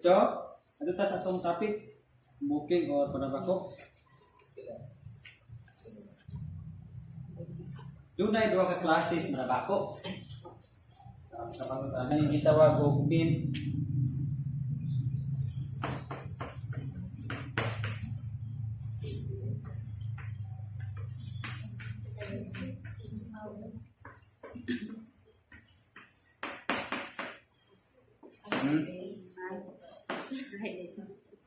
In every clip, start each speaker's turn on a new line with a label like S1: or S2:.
S1: So, ano ta sa atong topic? Smoking or panabako? Dunay duha ka klases panabako. Ano yung gitawag og mint.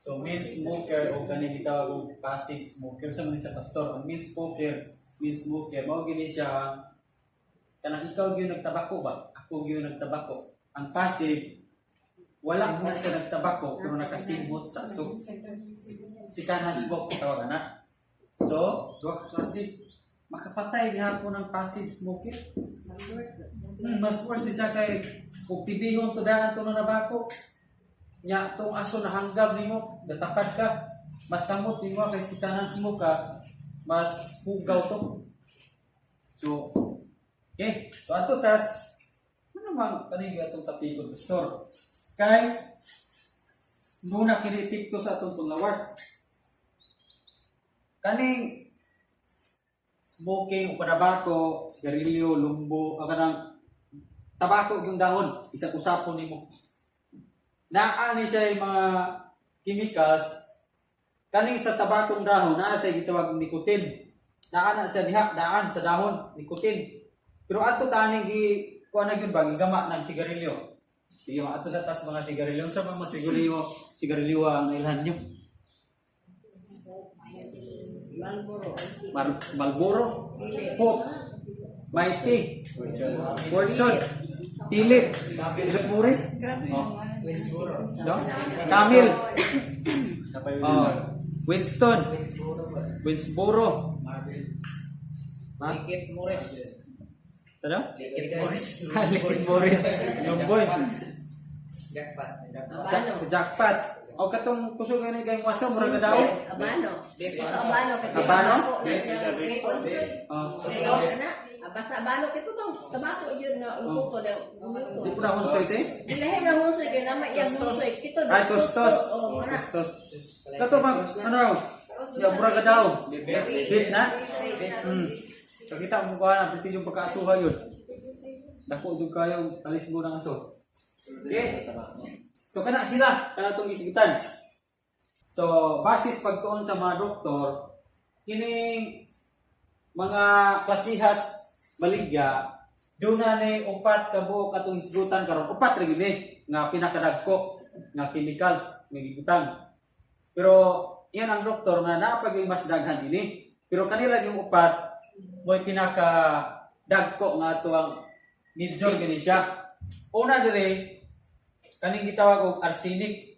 S1: So mint smoker o kani gitawag og passive smoker sa man sa pastor. Ang mint smoker mao gini siya kanang ikaw gyud nagtabako ba? Ako gyud nagtabako. Ang passive wala na siya nagtabako pero nakasibot sa so si kanan smoke tawag na. So, duha ka klase makapatay gihapon ang passive smoker. Mas worse siya kay kung tibihon to daan to na nabako. Nya tong aso na hanggab nimo, datapad ka, mas samot nimo kay si tanan smoke ka, mas hugaw to. So, okay. So ato tas ano man kani atong tapikon pastor. Kay muna kinitik to sa atong lawas. Kaning smoking o panabako, sigarilyo, lumbo, kanang tabako yung dahon, isang usapon nimo. Naani siya yung mga chemicals kaning sa tabakong dahon naa siya gitawag nicotine. Naana siya diha daan sa dahon nicotine. Pero ato taning gi kuan na gyud ba gama ng sigarilyo. Sige ato sa tas mga sigarilyo sa mga sigarilyo ang ilhan nyo. Marlboro, Hope, Mighty, Fortune, Philip, Morris, no? Camel, Winston, Winsboro,
S2: Liquid Morris.
S1: Sada?
S2: Liquid Morris.
S1: Liquid Morris, Lumboy,
S2: Jackpot.
S1: Jackpot. O katong kusog nga ni kay waso mura ka daw?
S3: Abano. Abano kay
S1: Abano?
S3: Basta abano kay tutong tabako yun na umuto daw.
S1: Di po na hunsoy te?
S3: Dilahi na hunsoy kay nama iyang hunsoy kito.
S1: Ay tostos. Tostos. Kato bang ano? Ya mura ka daw. Bit na? So kita mo ba na piti yung pagkaasuhan yun. Dako jud kayo alis mo ng aso. Okay? So kana sila kana tong isigitan. So basis pagtuon sa mga doktor kining mga klasihas baligya duna ni upat ka buok atong isgutan karon upat ra gyud nga pinakadagko nga chemicals nga gigutan. Pero iyan ang doktor na naapag mas daghan ini. Pero kanila yung upat mo'y pinaka dagko nga ato ang major gani siya. Una dire kaning gitawag og arsenic.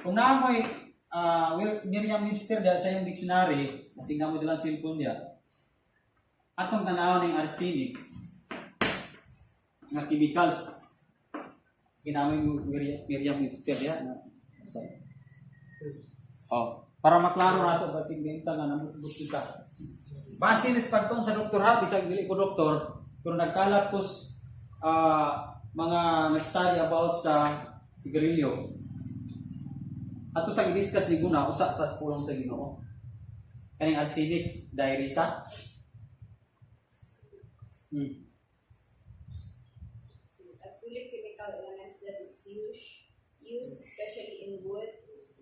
S1: Kung naamoy Merriam-Webster sa iyong dictionary, kasi nga mo dilang cellphone niya, atong tanaw ng arsenic nga chemicals. Ginamoy Merriam-Webster ya. Para maklaro nato ba sigbenta nga namutbot kita. Base sa pagtong sa doktor ha, bisag dili ko doktor, pero nagkalat ko mga nag-study about sa sigarilyo. Ato sa i-discuss ni Guna, usa tas pulong sa Ginoo. Kaning arsenic, diarrhea.
S4: Acidic chemical elements that is used especially in wood,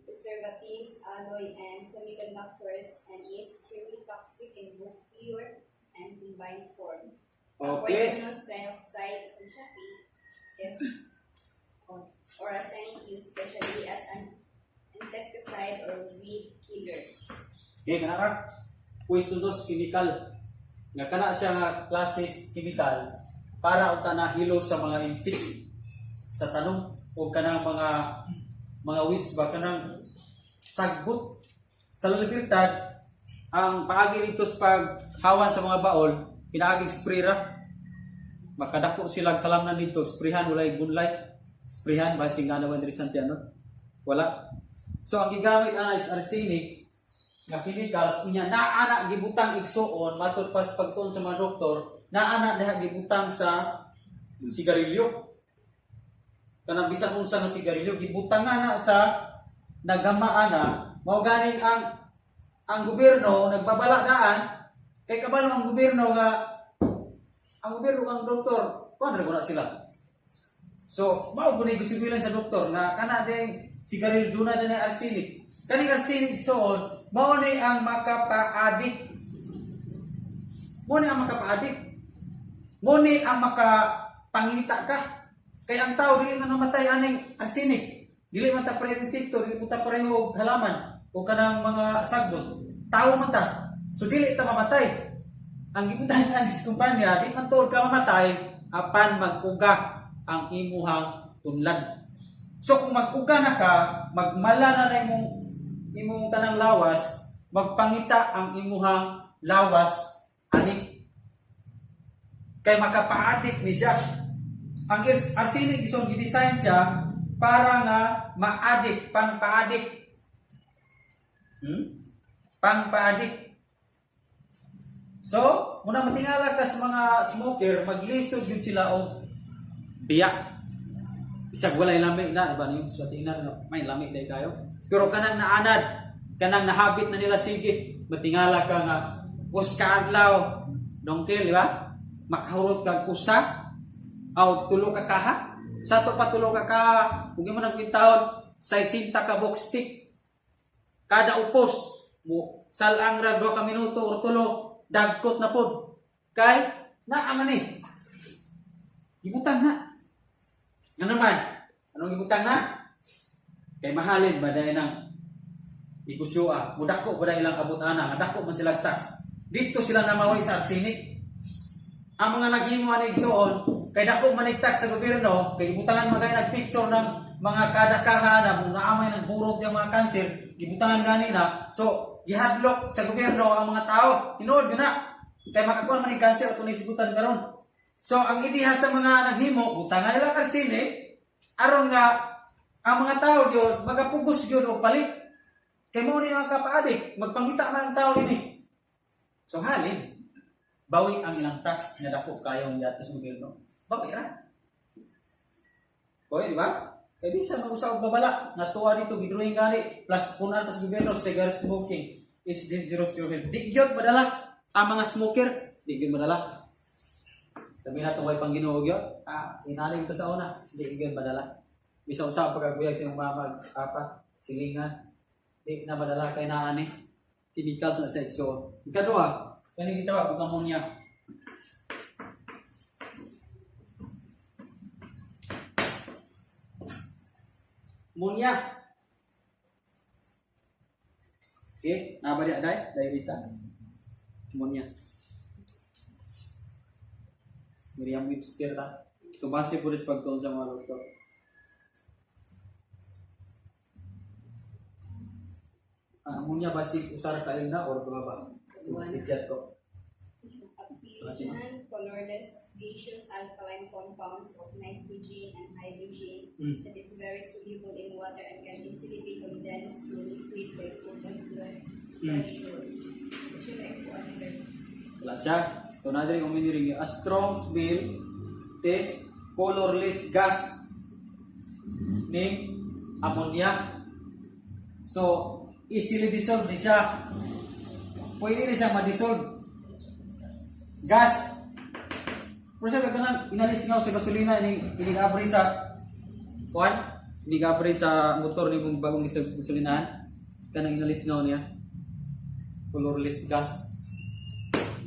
S4: preservatives, alloy, and semiconductors, and is extremely toxic in both pure and combined form.
S1: Okay.
S4: Poisonous dioxide is or arsenic used especially as an insecticide or weed killer.
S1: Okay, kana poisonous chemical. Nga kana siya nga classes chemical para unta na hilo sa mga insect sa tanong o kanang mga weeds ba kanang sagbot sa lalagritad ang paagi nito sa paghawan sa mga baol pinaaging spray ra makadako sila kalamnan dito sprayhan walay gunlight sprayhan basi nga naman diri Santiano wala. So ang gigamit ana is arsenic nga chemicals unya naana gibutang igsuon matud pas pagtuon sa mga doktor naana diha gibutang sa sigarilyo. kanang bisan unsa nga sigarilyo gibutangan na sa nagamaan na mao ganing ang gobyerno nagbabala daan kay kabalo ang gobyerno ang doktor kuan ra na sila. So mao guni gisibilan sa doktor nga kana ding sigarilyo duna din arsenic. Kaning arsenic soon mao ni ang makapaadik. Mo ni ang makapangita ka. Kaya ang tao dili man namatay aning arsenic. Dili man ta pareho insekto, dili man ta pareho halaman o kanang mga sagbot. Tao man ta. So dili ta mamatay. Ang gibutan ang kumpanya, di man tol ka mamatay apan mag-uga ang imuhang tunlad. So kung mag-uga na ka, magmala na imong tanang lawas, magpangita ang imuhang lawas ani kay makapaadik ni siya. Ang arsenic isong gi-design siya para nga maadik, pangpaadik. Pangpaadik. So, muna matingala ka sa mga smoker, maglisod yun sila og biyak. Bisag walay lamig na, diba yung sa tingnan, may lamig tayo kayo. Pero kanang naanad, kanang nahabit na nila sige, matingala ka nga, uska adlaw, dongkel, di ba? Makahurot kag usa, aw tulo ka kaha, sa to pa tulo ka kaha, kung mo nagpintahon, 60 ka box stick, kada upos, mo salang ra 2 ka minuto or tulo, dagkot na pod, kay naaman eh, ibutang na. Ano naman? Anong ibutang na? Kay mahalin ba dahil ng igusyoa, mudako ba dahil ilang abot-ana, madako man sila tax. Dito sila namaway sa arsenic. Ang mga naghimo anig soon, kay dako man tax sa gobyerno, kay ibutangan magay nagpicture ng mga kadakaha na kung naamay ng burot yung mga kanser, ibutangan gani na. So, gihadlok sa gobyerno ang mga tao. Tinuod yun na. Kay makakuha man ng kanser at tunisibutan karon. So, ang ideya sa mga naghimo, butangan nila arsenic, aron nga ang mga tao yun, magapugos yun o palit. Kay mo ni mga kapaadik, magpangita man ang tao ini. So, halin, bawi ang ilang tax na dako kayong yato sa gobyerno. Bawi ra. Bawi, di ba? Kaya bisa mag-usap babala, natuwa dito, gidruhin gani, plus punan pa sa gobyerno, cigarette smoking is dangerous to your health. Di yun madala, ang mga smoker, di yun madala. Sabi na ito, may pangginuog yun. Inaling ito sa una, di yun madala. Bisa usap pagkaguyag sa mga silingan, di na madala kay naani, chemicals na seksyon. Ikadua, kani gitawa kung ammonia. Ammonia. Okay, nabali aday, dahil bisa. Ammonia. Miriam Webster ta. So base po sa pagtuon sa mga doktor. Ammonia basi usara kain na or baba. Si chat ko.
S4: Application, colorless, gaseous alkaline compounds of nitrogen and hydrogen that is very soluble in water and can easily be condensed to liquid by open blood pressure. Should I go under?
S1: Wala siya. So natin kung miniring a strong smell, taste, colorless gas ni ammonia. So easily dissolved ni siya. Pwede rin siya ma-dissolve. Gas. Pero siya kagana inalis nga sa gasolina inigabri sa kuan, inigabri sa motor ni mong bagong gasolinahan. Kanang inalis nga niya. Colorless gas.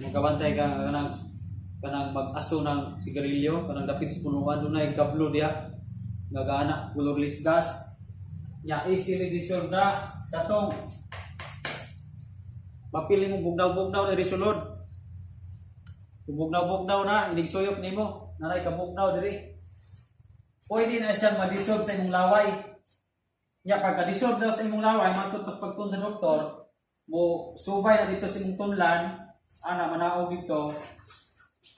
S1: Magkabantay ka kanang mag-aso ng sigarilyo, kanang dapit sa punuan dunay kablo diha. Nagana colorless gas. Ya easily dissolved na katong mapili mo bugnaw-bugnaw na risulod. Kung bugnaw-bugnaw na, inigsuyok nimo, nanay ka bugnaw diri. Pwede na siyang ma-dissolve sa imong laway. Nya pagka-dissolve daw sa imong laway, matod pas pagtun sa doktor, mo subay na dito sa imong tunlan, ana manaog dito,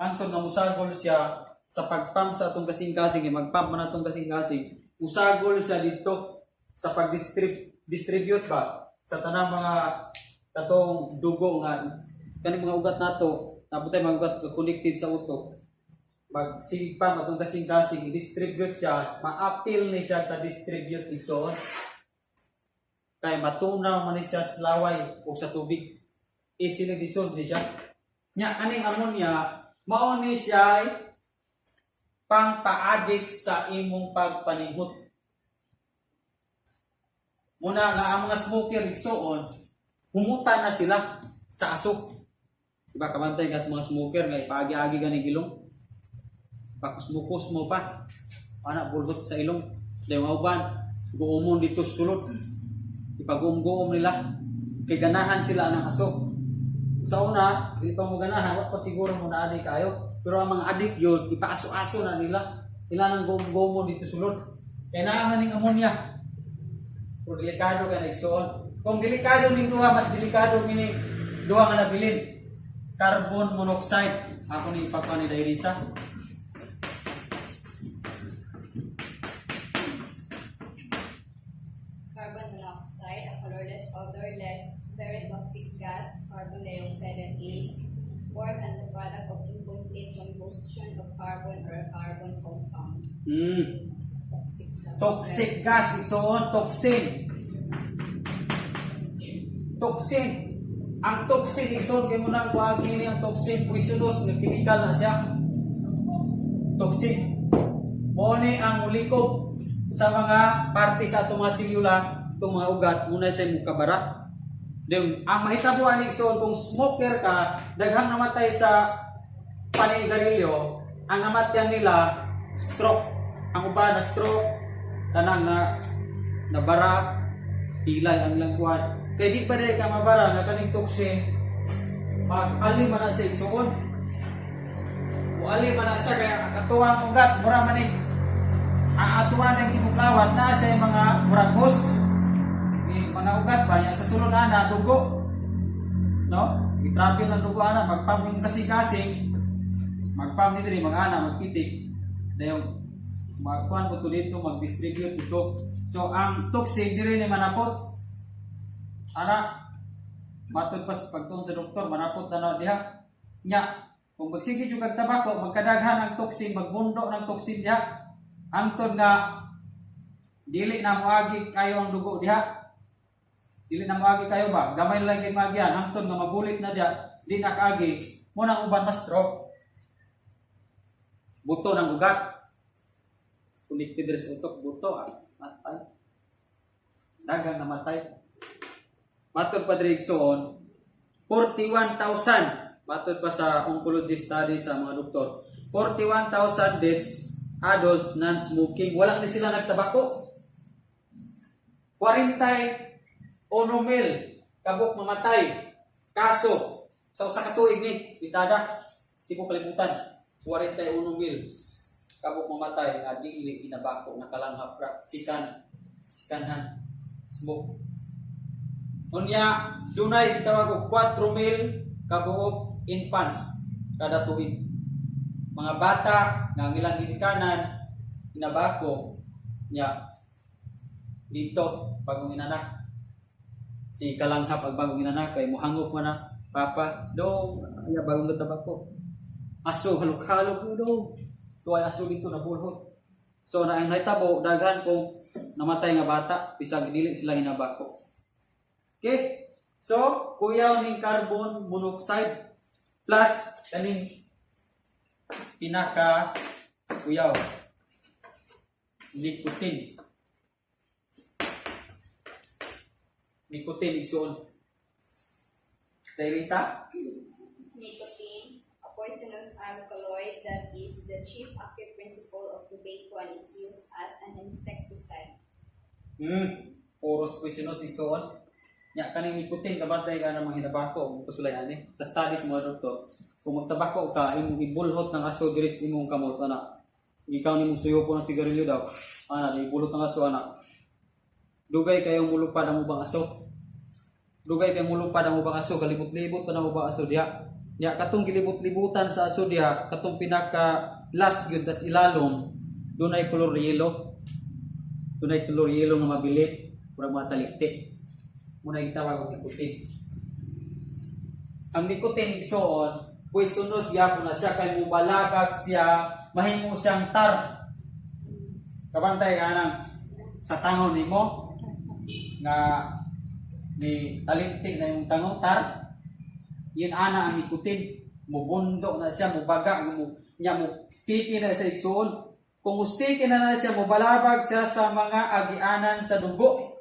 S1: antod na musagol siya sa pag-pump sa atong kasing-kasing, mag-pump man atong kasing-kasing, usagol siya dito sa pag-distribute ba sa tanang mga katong dugo nga kaning mga ugat nato, naputay mga ugat connected sa utok. magsigig pa matong kasing-kasing i-distribute siya, ma-appeal ni siya ta distribute igsoon. Kay matunaw man ni siya sa laway o sa tubig. Isinidissolve ni siya. Nya aning ammonia mao ni siya pang-paadik sa imong pagpaninghot. Muna nga ang mga smoker igsoon, humutan na sila sa aso. Diba kabantay ka sa mga smoker nga ipaagi-agi ganing ilong. Pakus-bukus mo pa. Anak bulhot sa ilong. Dahil mga uban, guumon dito sulod. Ipag-uum-guum nila. Kay ganahan sila ng aso. Sa una, hindi pa mo ganahan, wala pa siguro mo na adik kayo. Pero ang mga adik yun, ipaaso-aso na nila. Kailangan guum-guum dito sulod. Kaya naahaning ammonia. Pero delikado ka na igsoon. Kung delikado ning duha, mas delikado ni duha nga nabilin. Carbon monoxide. Ako ni Papa ni Dairisa.
S4: Carbon monoxide, a colorless, odorless, very toxic gas, carbon dioxide and ACE, formed as a product of incomplete combustion of carbon or carbon compound. Toxic gas.
S1: Toxic gas, igsoon, toxin. Toxin. Ang toxin, igsoon, kaya mo nang kuhagi ni ang toxin, poisonous, na chemical na siya. Toxic. Mone ang mulikob sa mga parte sa itong mga silula, itong mga ugat, muna sa imong kabara. Then, ang mahitabuan igsoon, kung smoker ka, daghang namatay sa panigarilyo, ang namatyan nila, stroke. Ang uba na stroke, tanang na nabara, pilay ang langkuhan. Kaya di pa rin ka mabara na kaning toxin, mag-alim man na sa igsoon. O alim man na siya, kaya katuwang ugat, mura man eh. Ang atuan ng imong lawas na sa mga muragos. Mga ugat ba, sa sulod na dugo. No? I-travel ng dugo ana, magpam yung kasing-kasing, magpam nito rin, mag-ana, magpitik. Dahil magkuhan ko to dito, mag-distribute ito. So, ang toxin, di rin manapot. Ana, matod pa pagtuon sa doktor, manapot na na diha. Nya, kung magsigit yung kagtabako, magkadaghan ang toxin, magbundo ng toxin diha. Antod nga, dili na moagi kayo ang dugo diha. Dili na moagi kayo ba? Gamay lang yung magian. Antod nga mabulit na diha, di na kaagi. Muna uban na stroke. Buto ng ugat. Connected rin sa utok, buto, matay. Dagang namatay. Matod pa Drigsoon, 41,000. Matod pa sa oncology study sa mga doktor. 41,000 deaths, adults, non-smoking. Walang na sila nagtabako. 41,000 kabuk mamatay. Kaso, sa usa ka tuig ni, bitada. Hindi ko kalimutan. 41,000 kabuk mamatay nga dili inabako nakalanghap ra sikanhan smoke. Unya dunay gitawag og 4,000 kabuok infants kada tuig. Mga bata nga ang ilang ginikanan inabako nya dito bagong inanak. Si kalanghap ang bagong inanak kay mohangop man na papa do ya bagong tabako. Aso halok-halok do. Tuway aso dito na bulhot. So na ang naitabo daghan kung namatay nga bata bisag dili sila hinabako. Okay? So kuyaw ning carbon monoxide plus kaning pinaka kuyaw nicotine. Nicotine igsoon. Dairisa?
S4: Nicotine, a poisonous alkaloid that is the chief active principle of tobacco and is used as an insecticide.
S1: Puros poisonous igsoon. Nya kaning nicotine kabantay ka ng mga hinabako kusulayan ni. Sa studies mo doktor, kung magtabako ka imong ibulhot ng aso diri sa imong kamot ana. Ikaw nimong suyupo ng sigarilyo daw. Ana ibulhot ng aso ana. Dugay kayong mulupad ang ubang aso. Dugay kayong mulupad ang ubang aso, kalibot-libot pa ng ubang aso diha. Ya katong gilibot-libutan sa aso diha, katong pinaka last gyud tas ilalom, dunay color yellow. Dunay color yellow nga mabilit, murag mga taliktik. Muna itawag og nicotine. Ang nicotine igsoon, poisonous gyapon na siya kay mubalagag siya mahimo siyang tar. Kabantay ka nang sa tangon nimo nga ni talintig na yung tangon tar. Yun ana ang nikutin. Mubundo na siya, mubaga, niya mo sticky na sa igsoon. Kung sticky na siya, mubalabag siya sa mga agianan sa dugo.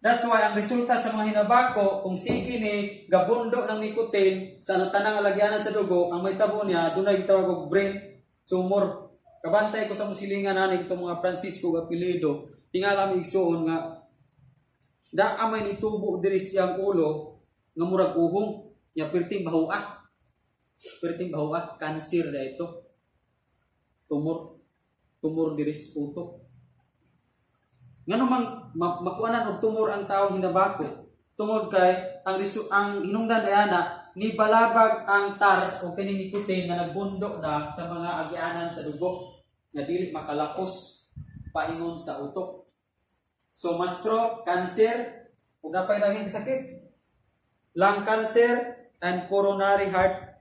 S1: That's why ang resulta sa mga hinabako, kung sige ni gabundo ng nikotin sa natanang agianan sa dugo, ang may tabo niya, doon ay tawag og brain tumor. Kabantay ko sa musilingan nanin itong mga Francisco apelido, tingala mi igsoon nga daamay ni tubo diri siyang ulo nga murag uhong, nya perting bahuak. Perting bahwa kanser na ito. Tumor diri sa utok. Ngano mang makuanan og tumor ang taong hinabako. Tungod kay ang hinungdan ayana ni balabag ang tar o kini nikotin na nagbundo na sa mga agianan sa dugo nga dili makalapos paingon sa utok. So mastro, cancer, ug napay laging sakit. Lung cancer and coronary heart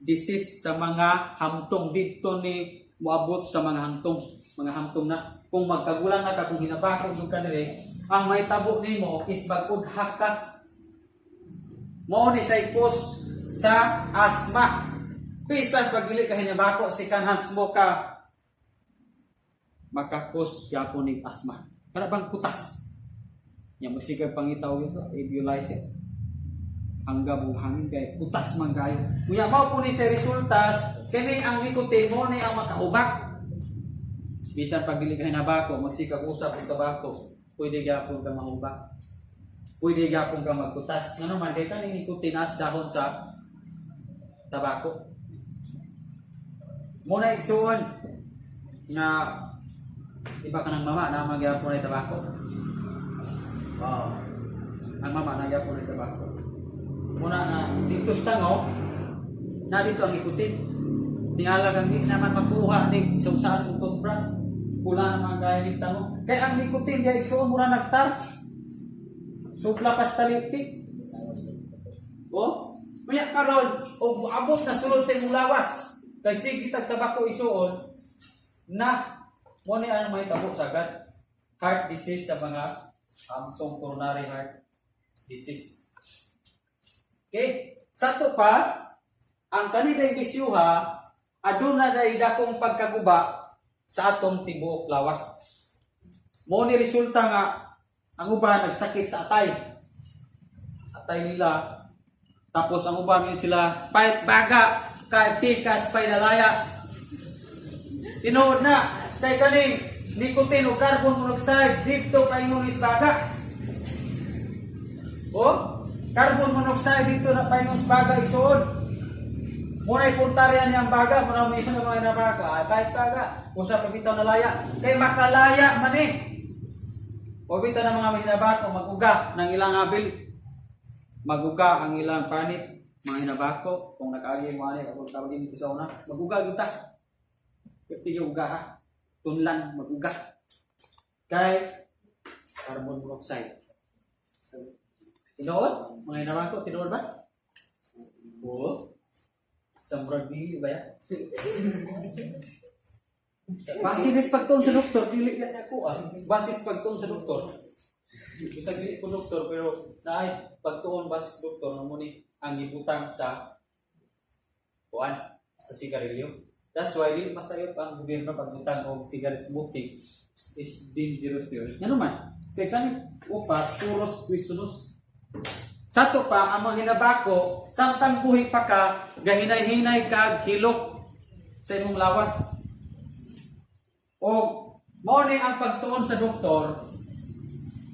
S1: disease sa mga hamtong dito ni moabot sa mga hamtong na kung magkagulang na ka kung hinabako yung kanire ang may tabo nimo is bagod haka mo ni say cause sa asthma pisan pag dili ka hinabako si kanhas mo ka makakos yapon ni asthma kana bang kutas nya musikag pangitaw yun sa nebulizer hanggang mong hangin kay kutas man kayo. Kuya mao po ni sa resultas kini ang nikotin mo ni ang makaubak. Bisan pag dili ka hinabako, magsikag usap og tabako, pwede gyapon ka mahubak. Pwede gyapon ka magkutas. Ngano man kay kani nikotin as dahon sa tabako. Muna igsuon na iba ka ng mama na magyapon ay tabako. Wow. Ang mama na gyapon ay tabako. Muna na dito sa tango na dito ang ikutin tingala kang di naman makuha ni sa usahan ng toothbrush pula naman kaya ni tango kaya ang ikutin diya igsoon mura nagtar supla pastalitik kunya karon o abot na sulod sa imong lawas kay sige tagtabako isuon na mo ni ano may tabo sagad heart disease sa mga amtong coronary heart disease. Okay, sato pa ang kanila bisyuha aduna day dakong pagkaguba sa atong tibuok lawas. Mo ni resulta nga ang uban nagsakit sa atay. Atay nila. Tapos ang uban sila pait baga kay tikas pay dalaya. Tinuod na kay kaning nicotine o carbon monoxide dito kay ngunis baga. Carbon monoxide dito na payong baga isuod. Muna ipuntaryan niyang baga, muna may mga nabaka. Kahit baga, usa pagbitaw na laya. Kay makalaya man eh. Pagbitaw ng mga hinabako, maguga ng ilang abil. Maguga ang ilang panit, mga hinabako. Kung nakaagi mo ani, kung tawagin dito sa una, maguga kita. Pwede yung uga ha. Tunlan, maguga. Kay carbon monoxide. Tinood? Mga hinabako, tinood ba? Oo. Sa murag dili ba yan? Basis pagtuon sa doktor, dili na ako basis pagtuon sa doktor. Bisa dili ko doktor, pero naay pagtuon basis doktor, namuni ang gibutang sa kuan, sa sigarilyo. That's why dili masayop ang gobyerno pagbutang og cigarette smoking is dangerous yun. Ano man? Kaya kanit upat, puros, poisonous. Sato pa ang mga hinabako samtang buhi pa ka gahinay-hinay kag hilok sa imong lawas. O mo ni ang pagtuon sa doktor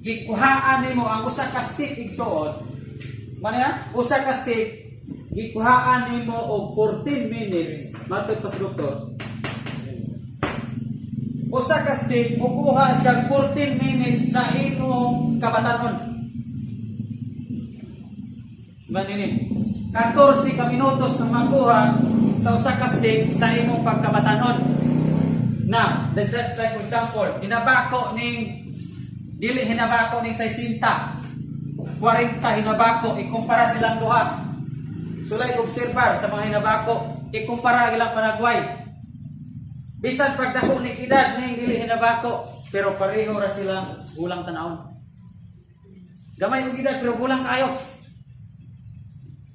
S1: gikuhaan nimo ang usa ka stick igsuon. Mania usa ka stick gikuhaan nimo og 14 minutes matod pa sa doktor. Usa ka stick kukuha siya 14 minutes sa imong kabatanon. Manini, 14 ka minutos na makuha sa usa ka stick sa imong pagkabatanon. Na, let's just like for example, hinabako ning dili hinabako ning 60, 40 hinabako ikumpara silang duha. Sulay obserbar sa mga hinabako, ikumpara ilang panagway. Bisan pagdako ni edad ning dili hinabako, pero pareho ra silang gulang tanawon. Gamay og edad pero gulang kayo.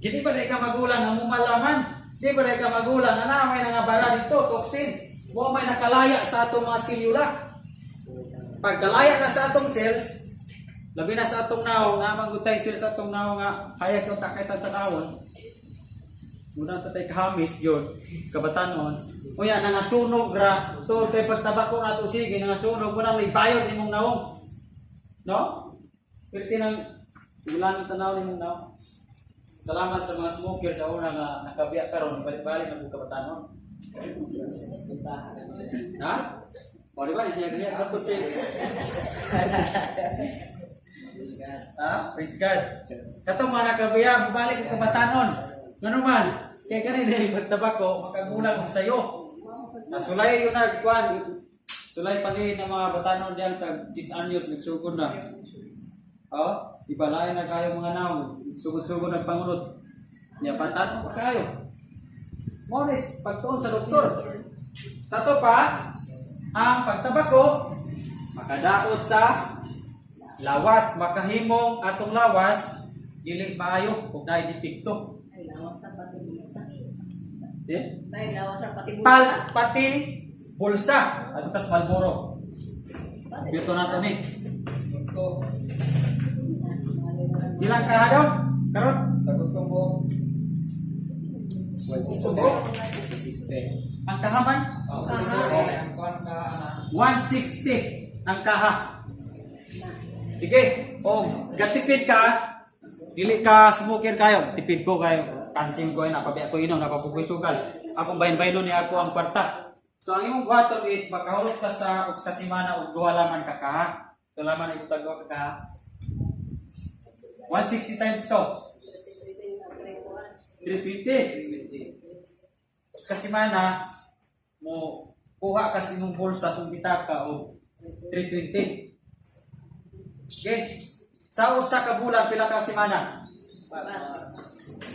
S1: Gidi ba ka magulang nga malaman? Di ba ka magulang na may nangabara dito, toxin. Mo may nakalaya sa atong mga selula. Pagkalaya na sa atong cells, labi na sa atong naong nga magutay cells sa atong naong nga hayag yung takay tanawon. Muna tatay kahamis yun, kabatanon. O yan, nangasunog ra. So, kay pagtabako na ito, sige, nangasunog ko na may bayod imong naong. No? Pero tinang ulan ng tanaw imong naong. Salamat sa mga smoker sa una nga nakabiyak karon, balik-balik na kong kabatanon. Ha? O, di ba? Hindi ako siya. Ha? Praise God. Katong mga nakabiyak, balik ang kabatanon. Ano man, kaya kanina yung magtabako, makagulang ko sa'yo. Sulay yun na, Juan. Sulay pa rin ng mga batanon diyan, tag 10 anyos, nagsugod na. Ibalayan na kayo mga naong, sugod-sugod ng pangunod. Niya, batanon pa kayo. Monis, pagtuon sa doktor. Tato pa, ang pagtabako, makadaot sa lawas, makahimong atong lawas, dili maayo, kung na-depikto.
S3: May lawas ang pati bulsa.
S1: Pati bulsa at tas Malboro. Dito na to ni. So, ilang kahadaw? Karon?
S2: Takot sumbong.
S1: 160. Ang kahaman? 160 ang kaha. Sige, gatipid ka. Dili ka smoker kayo, tipid ko kayo. Kansim ko na pabi ako inom napapugoy sugal. Akong bayin-bayin ni ako ang kwarta. So ang imong buhaton is makahurot ka sa uskasimana og duha laman ka kaha. Duha laman imo tagwa ka kaha. 160 times to. 320. Uskasimana mo kuha ka sa imong bulsa sumbita ka og 320. Okay. Sa usa ka bulan pila ka semana?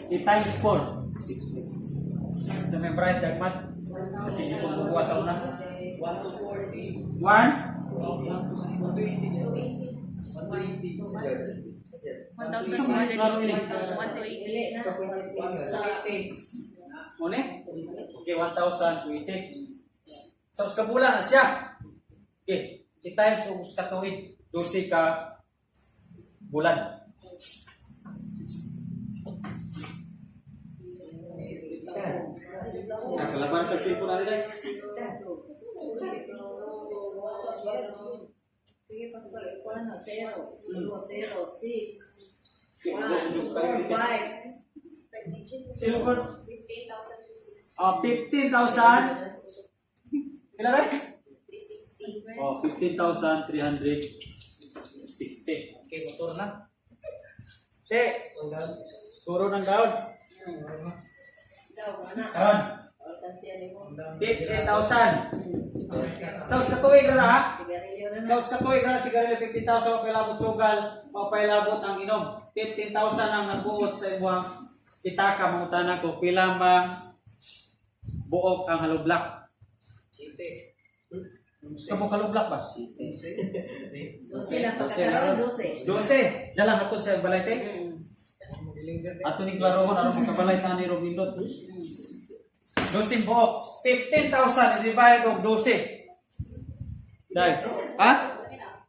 S1: 8 times 4. 6. Sa may bright dagmat. Hindi ko bubuha sa una. 1?
S2: 140.
S4: 1,280.
S1: Mune? Okay, 1,280. Sa us ka bulan na siya. Okay, 8 times o us ka tuig. 12 ka bulan. Kalaban ka cellphone natin ay.
S3: Sige, pastor. 1, 0, 2, 0, 6, 1, 4, 5.
S1: Cellphone?
S4: 15,260.
S1: 15,000. Kailan rin?
S4: 360.
S1: 15,360. Okay, motor na. Okay. Turo ng daon. Karon. 15,000. Sa katuig na ha? Sa katuig na sigarilyo 15,000 pailabot sugal, pailabot ang inom. 15,000 ang nabuot sa ibuang pitaka mangutana ko pila ba buok ang haloblak. Gusto mo haloblak ba?
S3: 12 lang pagkakaroon, 12.
S1: 12. Dalang hatod sa balay te. Ato ni Claroon aron makabalay ta ni Robindot. 12 buok. 15,000 divide og 12. Dai. Ha?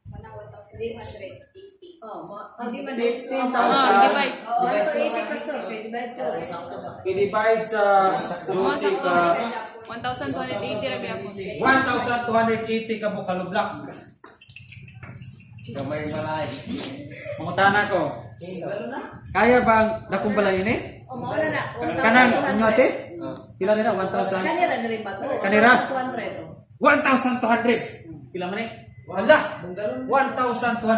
S4: 1,280.
S3: Hindi ba
S1: 15,000
S3: divide. Ito 80 pastor. Divide ko.
S1: i-divide sa 12 ka
S5: 1,280 ra gyapon.
S1: 1,280 ka mo kalublak.
S2: Gamay balay.
S1: Mangutana ko. Kaya bang dakong balay ini?
S3: Mao na na.
S1: Kanang inyo ate? Pila nila 1,000?
S3: Kanira na rin ba to?
S1: Kanira?
S3: 200.
S1: 1,200. Pila man eh? Wala. 1,280.
S3: Nakuha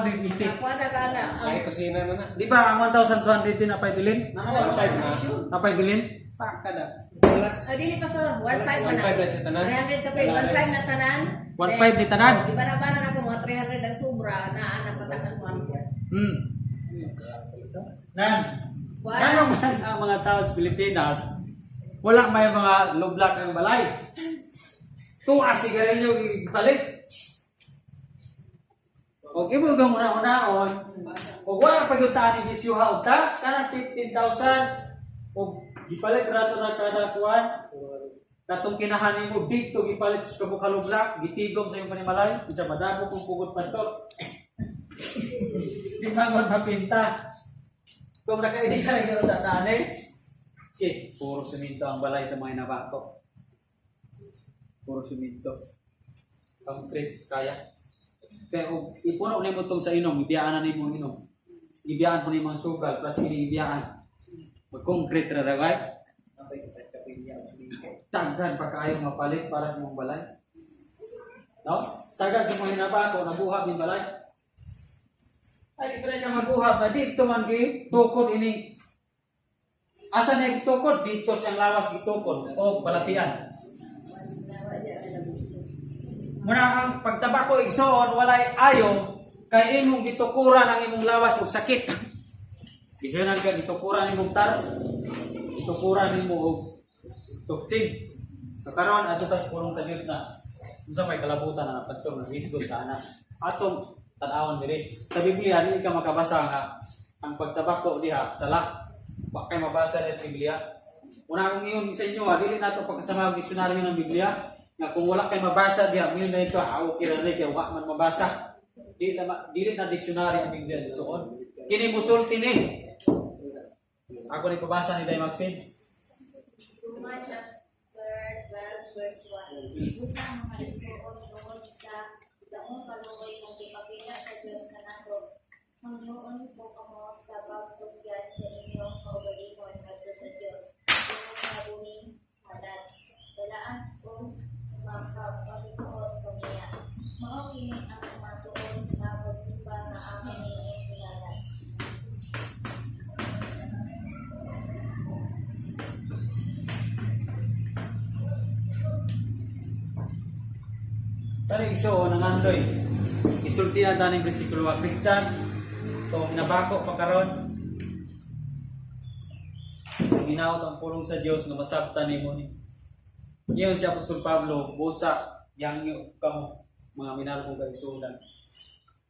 S3: na ka na.
S2: Ay kusina na na.
S1: Di ba ang 1,280 na pa'y bilin? Na pa'y bilin? Pakada.
S3: Dili pastor. 1.5 na na.
S2: 1.5 na siya tanan.
S3: 300 ka pa. 1.5 na tanan.
S1: 1.5 ni tanan.
S3: Di ba na ako mga 300 ang sobra na anak patakas 1.
S1: Nan. Ano man ang mga tao sa Pilipinas, wala may mga lublak ang balay. Tuwa sigarilyo ibalik. Okay mo gang una-unaon. Ug wala pa gyud sa aning isyuha og tax kana 15,000 ug gipalit rato na kada kuan. Katong kinahanin mo dito gipalit sa kabukalublak, gitigom sa imong panimalay, isa madabo kung pugot pastor. Di mangon mapinta. Kung nakaili ka rin sa tanay, puro siminto ang balay sa mga inabato. Puro siminto. Concrete, kaya. Pero ipuno na mo itong sa inom, ibiyaan na mo inom. Ibiyaan po na yung mga sugal, plus ibiyaan. Mag-concrete na raway. Taghan pa kayo mapalit para sa mga balay. No? Sagad sa mga inabato, nabuhab yung balay. Ay, di ka mabuhab na dito man tukod ini. Asa na gitukod? Dito siyang lawas gitukod. O, balatian. Muna ang pagtabako igsoon, walay ayo, kay imong gitukuran ang imong lawas og sakit. Gisonan ka, gitukuran imong tar, gitukuran imong og tuksin. So karon ato tas pulong sa Dios na unsa may kalabutan na pastor na hisgot ka na. Atong tan-awon diri. Sa Biblia dili ka makabasa nga ang pagtabako diha sala. Wa kay mabasa sa Biblia. Una akong iyon sa inyo, dili nato pagkasama og disyonaryo ng Biblia nga kung wala kay mabasa diha, miyon na ito awo kirani kay wa man mabasa. Dili na disyonaryo ang Biblia suon. Kini musulti ni. Ako ni pabasa ni Day Maxine.
S4: Roma chapter 12 verse 1. Usang mga igsoon tungod sa daong kaluoy ng ipakita sa Dios kanato. Mangyoon po kamo sa pagtugyan sa inyong kaugalingon ngadto sa Dios. Ito nga buning halad. Dalaan kung makapalikuot kaniya. Mao kini ang matuon nga pagsimba nga amin inyong pinalad.
S1: Tani iso nang andoy. Isulti na taning bersikulo wa Christian. So nabako pa karon. Ginaot ang pulong sa Dios nga masabtan nimo ni. Iyon si Apostol Pablo busa yang kamo mga minahal kong kaigsuonan.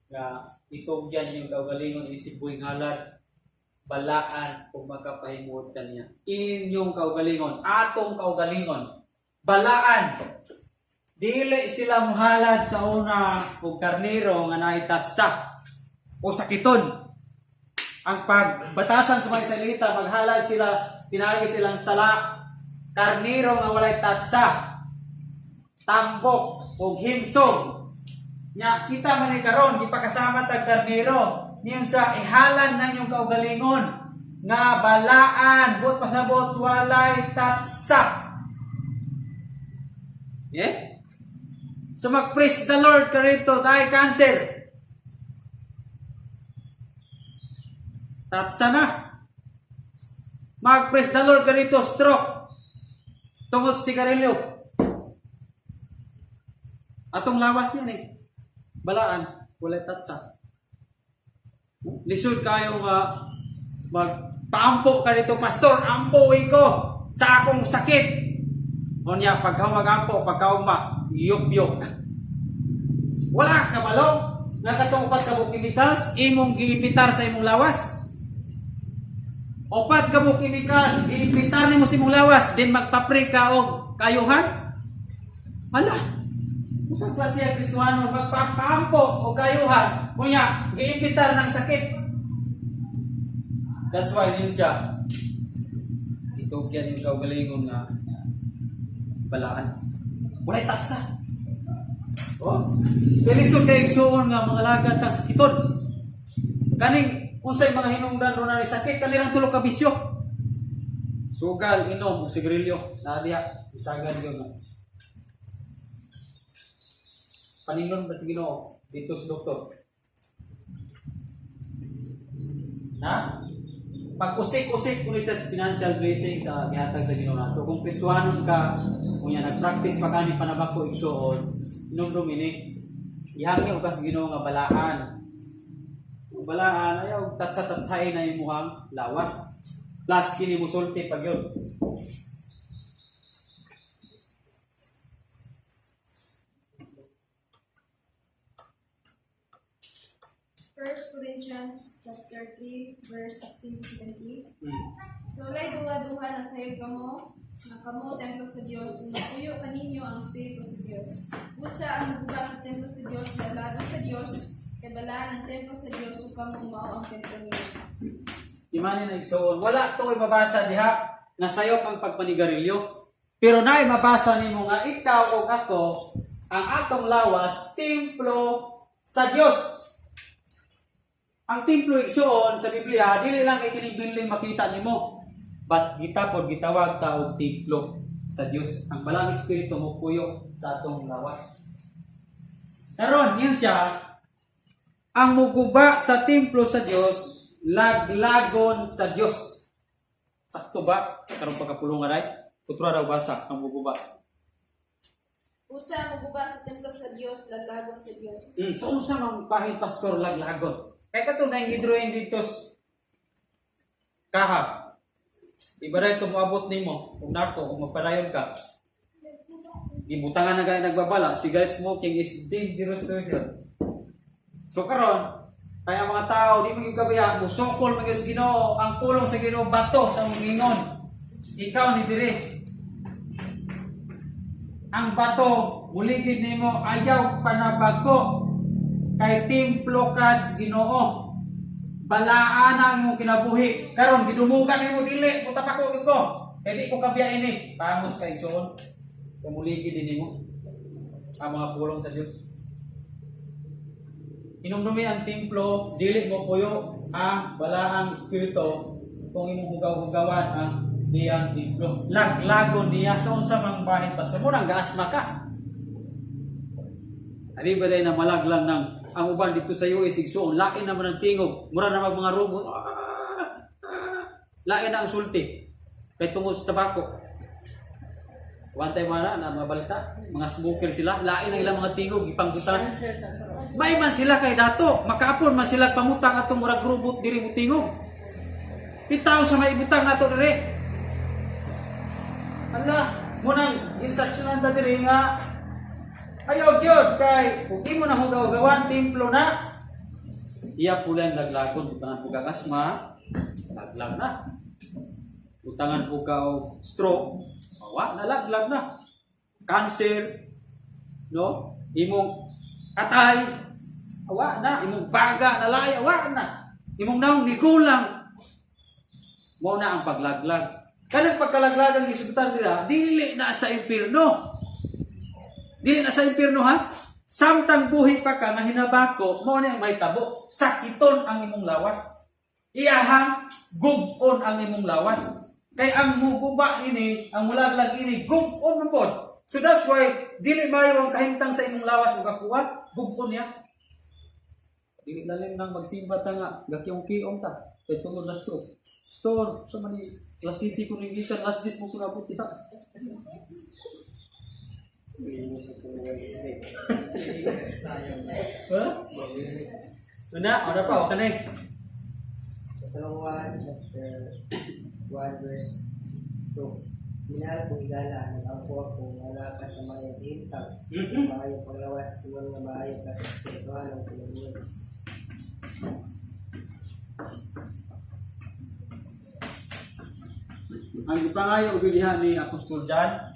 S1: Nga itugyan yung kaugalingon isip buhing halad balaan kung makapahimuot kaniya. Inyong kaugalingon, atong kaugalingon, balaan. Dili sila muhalad sa una og karnero nga naitatsa o sakiton. Ang pagbatasan sa mga salita, maghalad sila, pinalagi silang sala, karnero nga walay tatsa, tambok o himsog. Nya kita man ni karon di pa kasama tag karnero. Niyon sa ihalan na inyong kaugalingon nga balaan, buot pasabot walay tatsa. Yeah? So mag-praise the Lord ka rito, dahil cancer. Tatsa na. Mag-praise the Lord ka rito, stroke. Tungod sa sigarilyo. Atong lawas niyan eh. Balaan, wala tatsa. Lisod kayo nga magpaampo ka rito, pastor, ampuin ko sa akong sakit. O niya, pagka mag-ampo, pagka yuk-yuk. Wala ka malo. Nakatungpat ka mo chemicals, imong giimitar sa imong lawas. Opat ka mo chemicals, giimitar nimo sa imong lawas, din magpapre ka og kayuhan. Hala. Usang klase ang Kristohano magpapampo o kayuhan. Kunya, giimitar ng sakit. That's why din siya. Itugyan yung kaugalingon nga balaan. Walay taksa. Oh, pelisod kay igsoon nga mga lagad ta sakiton. Kaning unsay mga hinungdan ro na sakit kanirang tulo ka bisyo. Sugal, inom, sigarilyo, na diha isagan gyud. Paninon ba si Ginoo dito sa doktor? Na? Pag-usik-usik kung isa sa financial blessing sa gihatag sa Ginoo nato. Kung Kristohanon ka, kung yan nag-practice pa kani panabako igsoon, inumdum ini. Ihangyo ka sa Ginoo nga balaan. Kung balaan ayaw tatsa-tatsahin na imuhang lawas. Plus kini musulti pag yun.
S6: 1 Corinthians chapter 3, verse 16 to 17.
S1: Hmm.
S6: So, lay duha-duha na sayog kamo, na kamo templo sa Dios, umapuyo kaninyo ang Espiritu sa Dios. Usa ang maguba sa templo sa Dios, ladladon sa Dios, kay balaan ang templo sa Dios, ug kamo mao ang templo niya.
S1: Imani na igsoon. Wala to mabasa diha na sayop ang pagpanigarilyo. Pero naay mabasa nimo nga ikaw o ako ang atong lawas templo sa Dios. Ang templo igsoon sa Biblia dili lang kay kini building makita nimo. But gitapod gitawag ta og templo sa Dios. Ang balang espiritu mo puyo sa atong lawas. Karon yun siya ang muguba sa templo sa Dios, laglagon sa Dios. Sakto ba? Karong pagkapulungan ay putra daw basa ang muguba.
S6: Usa ang maguba sa templo sa Dios, ladladon sa Dios.
S1: So unsa man pahit pastor laglagon? Kay kato na yung drawing dito kaha. Ibaray ito moabot nimo kung narko kung magpadayon ka. Gibutangan na gaya nagbabala, cigarette smoking is dangerous to health. So karon, kaya mga tao di mo gabiya, musokol man sa Ginoo, ang pulong sa Ginoo bato sa ingon. Ikaw ni dire. Ang bato muligid nimo ayaw panabagko kay templo kas Ginoo. Balaan ang imong kinabuhi. Karon gidumugan nimo dili, puta pa ko iko. Kay di ko kabiya ini. Pamos kay igsoon. Kamuligid din nimo ang mga pulong sa Dios. Inumdumi ang templo, dili mo puyo ang balaang espiritu kung imong hugaw-hugawan ang diyang templo. Laglagon niya sa unsa mang bahin pa. So murang gaasma ka. Ali ba na malaglang ng ang uban dito sa US igsoon, lain naman ang tingog, mura na mga robot. Lain na ang sulti. Kay tungod sa tabako. One time na mga balita, mga smoker sila, lain ang ilang mga tingog ipanggutan. May man sila kay dato, makaapon man sila pamutang atong murag robot diri mo tingog. Pitaw sa may ibutang nato diri. Ala, munang instructionan ta diri nga ayaw gyud kay kung imo na hugaw-gawan templo na iya pula ang laglagon butangan po ka asma laglag na butangan po ka og stroke awa na laglag na cancer no imong atay awa na imong baga na lay awa na imong naong nigulang mo na ang paglaglag kanang pagkalaglagan gisugtan nila dili na sa impierno. Dili na sa impierno ha. Samtang buhi pa ka nga hinabako, mo na may tabo. Sakiton ang imong lawas. Iyahang gubon ang imong lawas. Kay ang muguba ini, ang mulaglag ini, gubon man pod. So that's why dili mayo ang kahimtang sa imong lawas ug kapuan, gubon niya. Dili lalim nang magsimba ta nga, gakyong-kiong ta. Kay tungod na store sa mani City ko ni gikan last mo ko nabot kita. Una, ada pa, okay na eh.
S7: Psalm 1, chapter 1, verse 2. Minahal kong igala, nag-angko ako, wala ka sa mga intag. Maayo panglawas, ngon nga maayo ka sa espirituhan ng pinagmula.
S1: Ang ipangayo ubilihan ni Apostol John,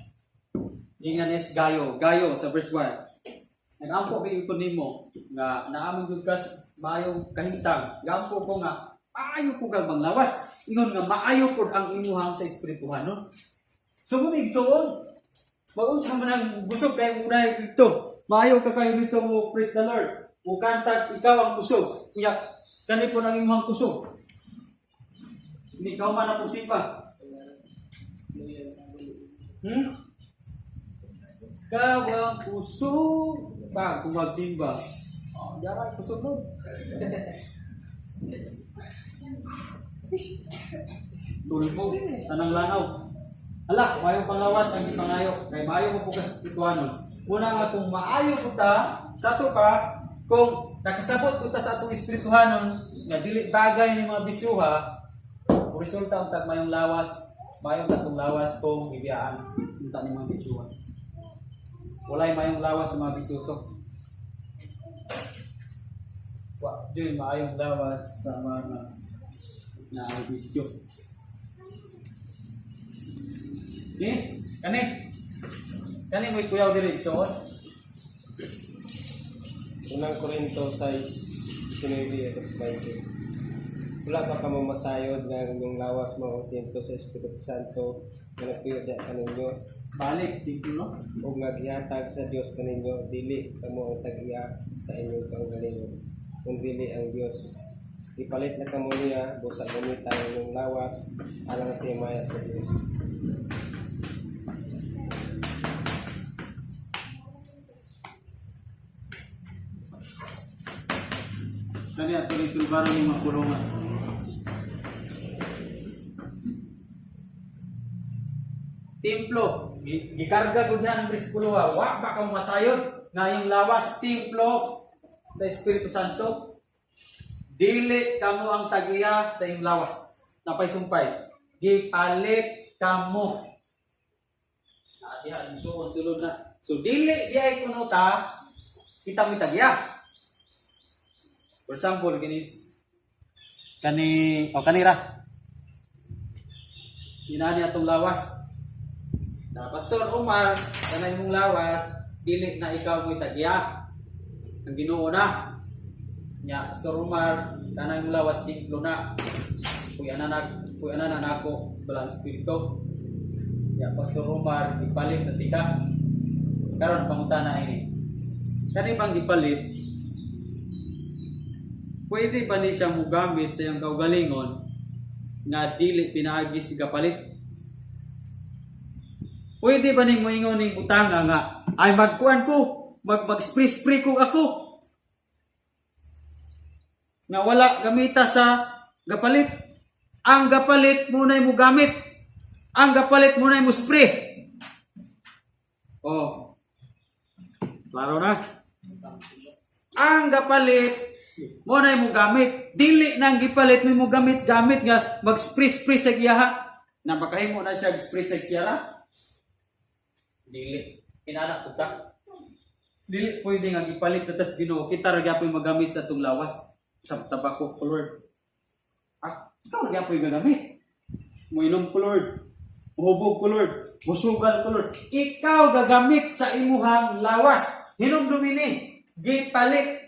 S1: ingan is Gayo sa verse 1. Nag-ampo kay ipon nimo nga naaman jud kas maayo kahintang. Gampo ko nga maayo ko kag manglawas. Ingon nga maayo pud ang imuhang sa espirituhan no. So kung igsoon, maunsa man ang busog kay unay dito. Maayo ka kayo dito mo praise the Lord. Mo kanta ikaw ang busog. Kuya, kani po ang imuhang kusog. Hindi ka man ang usipa. Kawang puso ba kung magsimba? Oh, jarak puso mo. Tulpo, tanang langaw. Ala, mayo panglawas ang ipangayo. Kay maayo mo pugas ituanon. Muna nga kung maayo ko ta, sa to ka, kung nakasabot ko ta sa atong espirituhanon, nga dili bagay ni mga bisyuha, resulta ang tag mayong lawas, mayong tatong lawas kung bibiyaan unta ni mga bisyuha. Walay mayong lawas sa mga bisyoso. Wa dyan maayong lawas sa mga naabisyo. Kani mo ikuyaw diri so.
S2: Unang Korinto 6:19 at 20. Wala pa ka mamasayod nga yung lawas mo o templo sa Espiritu Santo nga nagpuyo diya kaninyo
S1: Balik dito no.
S2: o nga gihatag sa Dios kaninyo dili kamo ang tag-iya sa inyong kaugalingon kung dili ang Dios. Ipalit na kamo niya busa gamita ang lawas alang sa himaya sa Dios.
S1: Kani ato ni tulbaro ni makulungan. Templo, gikarga gud na ang briskuloha. Wa pa ka masayod nga yung lawas templo sa Espiritu Santo. Dili kamo ang tagiya sa iyong lawas. Napay sumpay. Gipalit kamo. Diha ang sulod na. So dili diay kuno ta kita mi tagiya. For example, kanira. Inani atong lawas. Na Pastor Omar, kanay mong lawas, dili na ikaw mo'y tagya. Ang Ginoo na. Nya Pastor Omar, kanay mong lawas templo na. Kuya na nako balang espiritu. Ya Pastor Omar, ipalit na tika. Karon pangutana ini. Kani bang ipalit? Pwede ba ni siya mugamit sa iyang kaugalingon nga dili pinaagi si kapalit? Pwede ba ning moingon ning utanga nga ay magkuan ko, mag-spray ko ako nga wala gamita sa gapalit? Ang gapalit munay mo gamit. Ang gapalit munay mo spray. Oh. Klaro na? Ang gapalit munay mo gamit. Dili nang gipalit mo gamit nga mag-spray sa giyaha. Napakahimo na siya spray sa giyaha. Dili. Inanak ko ta. Dili pwede nga gipalit tatas Ginoo kita ra gyapon magamit sa atong lawas sa tabako ko Lord. Ikaw ra gyapon gagamit. Moinom ko Lord. Muhubog ko Lord. Musugal ko Lord. Ikaw gagamit sa imuhang lawas. Hinumdumi ni gipalit.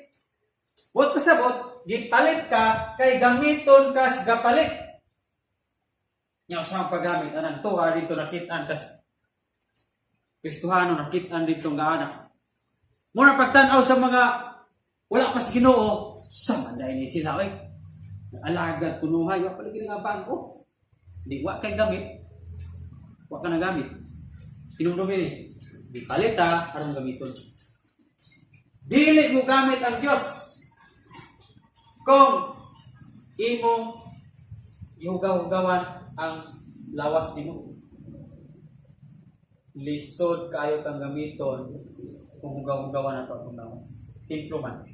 S1: What pasabot? Gipalit ka kay gamiton kas gapalit. Nya sa paggamit anang tuwa dito nakit-an kas Kristohano nakit-an dito nga anak. Muna pagtanaw sa mga wala pas Ginoo, sama dahil ni sila oy. Alagad kunuhay wa pala gini nga bangko. Di wa kay gamit. Wa ka na gamit. Tinumdumi ni. Di palita aron gamiton. Dili mo gamit ang Dios. Kung imong ihugaw-hugawan ang lawas nimo. Lisod kayo kang gamiton kung hugaw-hugawan ato atong lawas. Templo man.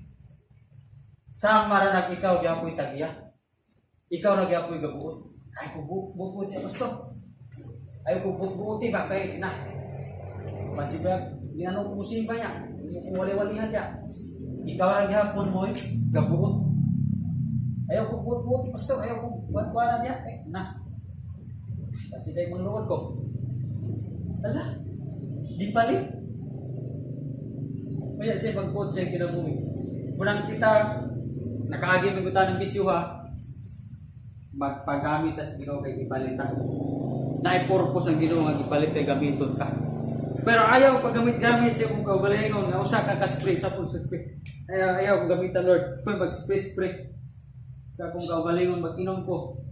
S1: Sama ra nag ikaw gyapon tagiya. Ikaw ra gyapon gabuot. Ay ko buot siya gusto. Ay ko buot ba kay na. Masibag ginanong musim ba niya? Kung wali-walihan niya. Ikaw ra gyapon mo gabuot. Ayaw ko buot pastor, ayaw ko buat-buanan niya. Na. Kasi dahil mong luwad ko. Ala, di palit. Kaya siya mag-quote siya kinabuhi. Munang kita, nakaagi magutan ng bisyo ha, magpagamit as Ginoo kay ipalitan. Na-purpose ang Ginoo nga ipalit kay gamiton ka. Pero ayaw paggamit-gamit siya kung kaugalingon nga usa ka ka-spray sa pulsa spray. Ayaw kung gamitan Lord, kung mag-spray sa kung kaugalingon mag-inom ko,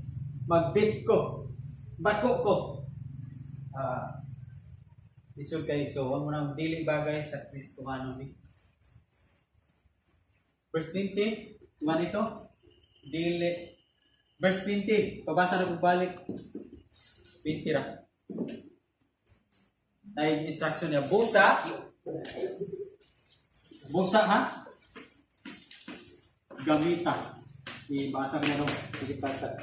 S1: mag-bake ko, bako ko. Isod kayo, so huwag mo nang dili bagay sa Kristohano ni. Verse 20, man ito, dili. Verse 20, pabasa na kong balik. 20 ra. Ay instruction niya, busa ha? Gamita. Ibasa ko na nung.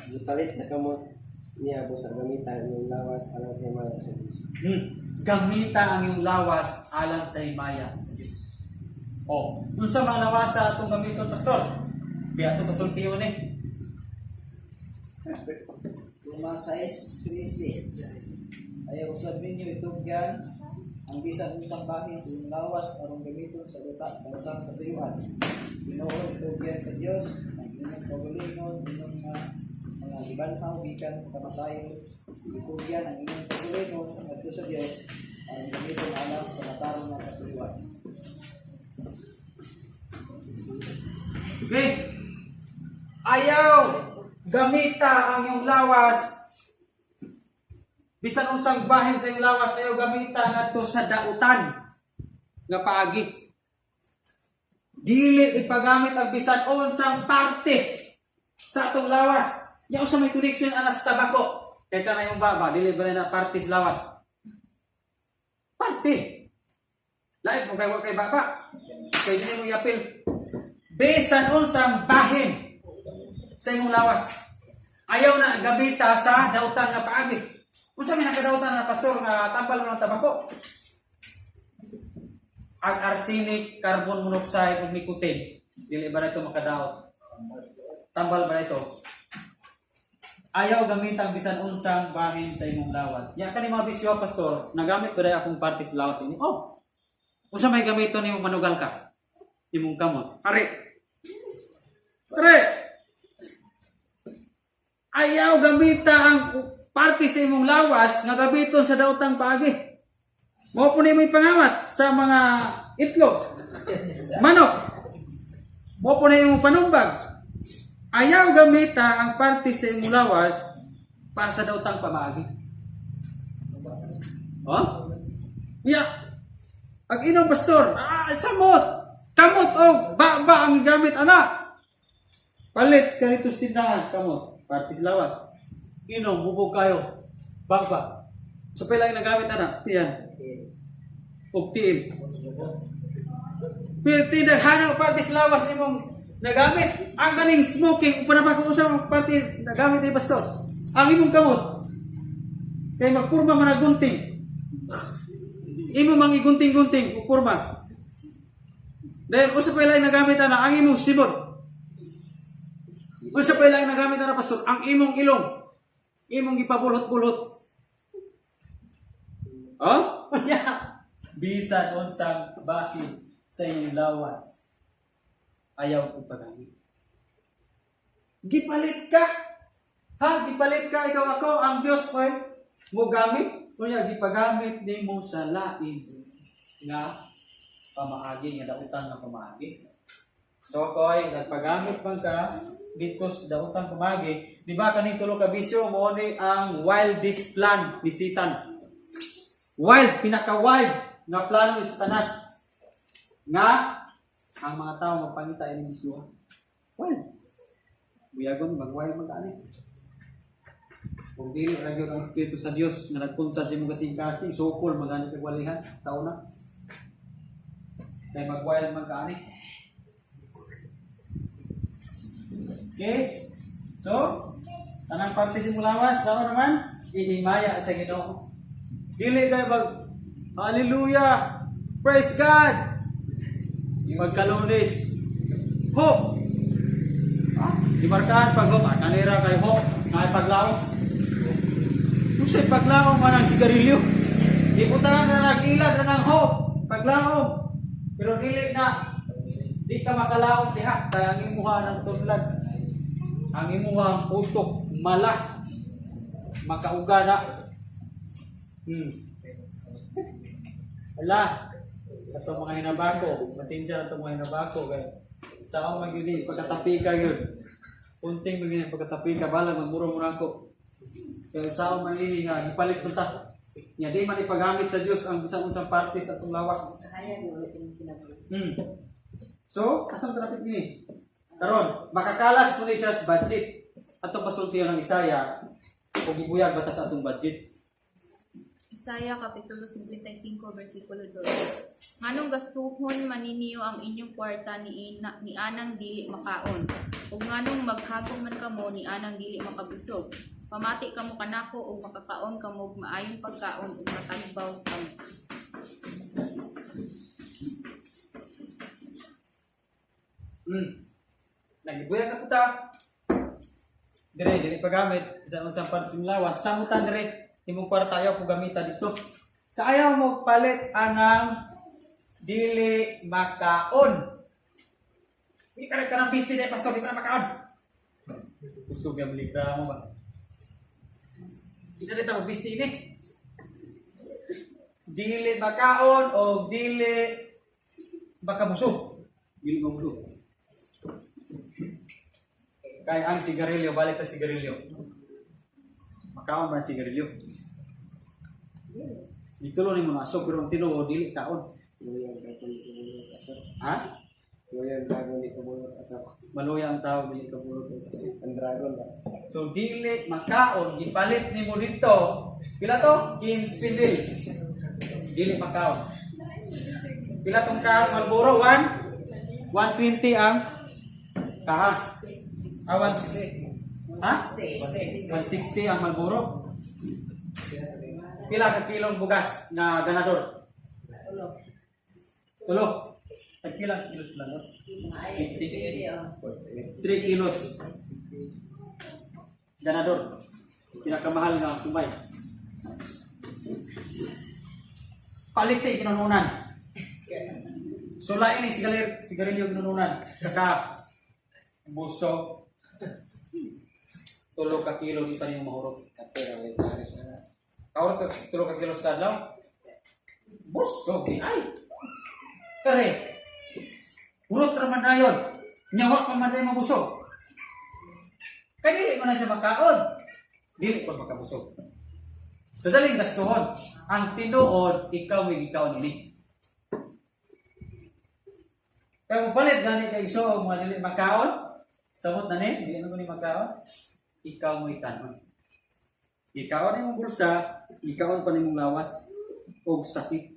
S2: Gipalit na kamo niya busa gamitan yung lawas alang sa himaya sa Dios.
S1: Gamita ang iyong lawas alang sa himaya sa Diyos. Dun sa mga lawas sa itong gamiton, Pastor, Biya to pasulti yun eh.
S7: Roma 6:13. Ayaw usab ninyo itugyan ang bisan unsang bahin sa inyong lawas aron gamiton sa datang katuyuan. Tinuod itugyan sa Dios ang inyong kaugalingon, inyong mga ibanhaw gikan sa kamatayon. Itugyan ang inyong kaugalingon ngadto sa Dios aron gamiton alam sa matarong nga katuyuan.
S1: Okay. Ayaw gamita ang iyong lawas. Bisan unsang bahin sa iyong lawas, ayaw gamita ngadto sa dautan nga paagi. Dili ipagamit ang bisan unsang parte sa atong lawas. Nya usa may connection anas tabako. Kay kana yung baba, dili ba na parte sa lawas. Parte. Lain mo kay baba. Kay dili mo yapil. Bisan unsang bahin sa imong lawas. Ayaw na gamita sa dautan nga paagi. Unsa may nakadautan na pastor nga tambal mo ng tabako? Ang arsenic, carbon monoxide ug nicotine. Dili ba ito makadaot? Tambal ba ito? Ayaw gamita ang bisan unsang bahin sa imong lawas. Ya kani mga bisyo pastor, nagamit ba day akong parte sa lawas ini? Oh. Unsa may gamiton nimo manugal ka? Imong kamot. Ari. Ayaw gamita ang parte sa imong lawas nga gabiton sa daotang paagi. Mao po nimo ipangawat sa mga itlog, manok. Mao po nimo panumbag. Ayaw gamita ang parte sa imong lawas para sa daotang pamaagi. Oh? Ya. Ang inom pastor, samot, kamot og ba ang gamit ana. Palit kanito sa tindahan kamot, parte sa lawas. Inom, bubog kayo. Baba. So, pala yung nagamit anak. Tiyan. O tiil. Pero tindag hanang parte sa lawas ni mong nagamit. Ang galing smoking. Kung panapag-uusap ang parte nagamit ni pastor. Ang imong kamot. Kaya magpurma managunting. Imo mang igunting-gunting. Upurma. Dahil usap pala yung nagamit anak. Ang imong sibot. Usap pala yung nagamit anak pastor. Ang imong ilong. Imong ipabulot-bulot. Oh? Bisan unsang bahin sa inyong lawas. Ayaw ko pagamit. Gipalit ka. Ha? Gipalit ka. Ikaw ako. Ang Diyos ko mo gamit. Kunya, gipagamit din mo sa lain nga pamaagi. Nga dautan nga pamaagi. So, koy, nagpagamit man ka dito sa daotang pamagi, di ba kaning tulo ka bisyo mo ni ang wildest plan ni Satan. Wild, pinaka-wild nga plano ni Satanas nga ang mga tao magpangita ini bisyo. Wild. Buyagon mag-wild mag-ani. Kung dili ra gyud ang Espiritu sa Dios nga nagpunsad sa imong kasing-kasing, sukol magani kag walihan sa una. Kay mag-wild mag-ani. Okay? So, tanang parte sa mulawas, daw naman, ihimaya sa Ginoo. Dili kayo hallelujah, praise God. Pagkalunis, hope. Dimarkahan pag hope, kanira kay hope, kay paglaom. Kung sa'y paglaom man ang sigarilyo, iputahan na nag-ilag na ng hope, paglaom. Pero dili na, di ka makalaom diha, kaya ang imuha ng tunlad. Ang imuhang utok, mala, makauga na. Ala, ito mga hinabako, masensya ito mga hinabako. Sa ako magiging pagkatapi ka yun. Punting magiging pagkatapi ka, bala magmura-mura ko. Kaya sa ako magiging ipalit ko ta. Nga di man ipagamit sa Diyos ang bisang-unsang parte sa itong lawas. So, asang traffic ini? Karon, makakalas po ni siya sa budget. Atong pasultihan ng Isaya, kung ibuyag batas atong budget.
S5: Isaya Kapitulo 55, versikulo 2. Nganong gastuhon maniniyo ang inyong kwarta ni anang dili makaon. Ug nganong maghagong man kamo ni anang dili makabusog. Pamati kamo kanako ug makakaon kamo og maayong pagkaon ug matagbaw kamo.
S1: Nagibuya ka puta. Dire pagamit sa unsang pansimlawas. Samutan dire imong kwarta ayaw ko gamita dito. Sa ayaw mo palit anang dili makaon. Di ka ng business eh, pastor, di ka na makaon. Usog yung likra mo ba? Hindi na rin ako business ini. Dili makaon o dili makabusog. Dili mabusog. Kaya ang sigarilyo, balik na sigarilyo. Makaon ba ang sigarilyo? Ditulo ni mo nasog, pero ang tinuo, dili kaon.
S2: Luyan ka kung tumulong asap.
S1: Ha?
S2: Luyan dragon di tumulong asap.
S1: Maluya ang tao, dili kabulog ang kasi.
S2: Ang dragon ba?
S1: So, dili makaon, ipalit ni mo dito. Pila to? 15 mil. Dili makaon. Pila tong kahas Marlboro? 120 ang kahas. 160. Ha? 160 ang Marlboro. Pila ka kilong bugas na ganador? Tulo. Ay pila kilos lang, no? 3 kilos. Ganador. Pinakamahal nga kumay. Palite ginununan. Sula ini sigarilyo ginununan. Saka buso. Tulo ka kilo ito yung mahurot.
S2: Kape ang itaris na.
S1: Kaurot ka tulo ka kilo sa kadlaw. Buso di ay. Kare. Urot raman na yun. Nyawak pa man rin mabusog. Kaya dili man na siya makaon. Dili pa makabusog. So daling gastuhon. Ang tinuod, ikaw may ikaw nini. Kaya mo palit gani kay iso mga dili makaon. Sabot na ni, dili na ko ni makaon. Ikaw mo ikanon. Ikaon na yung bulsa, ikaon pa na yung lawas. O sakit.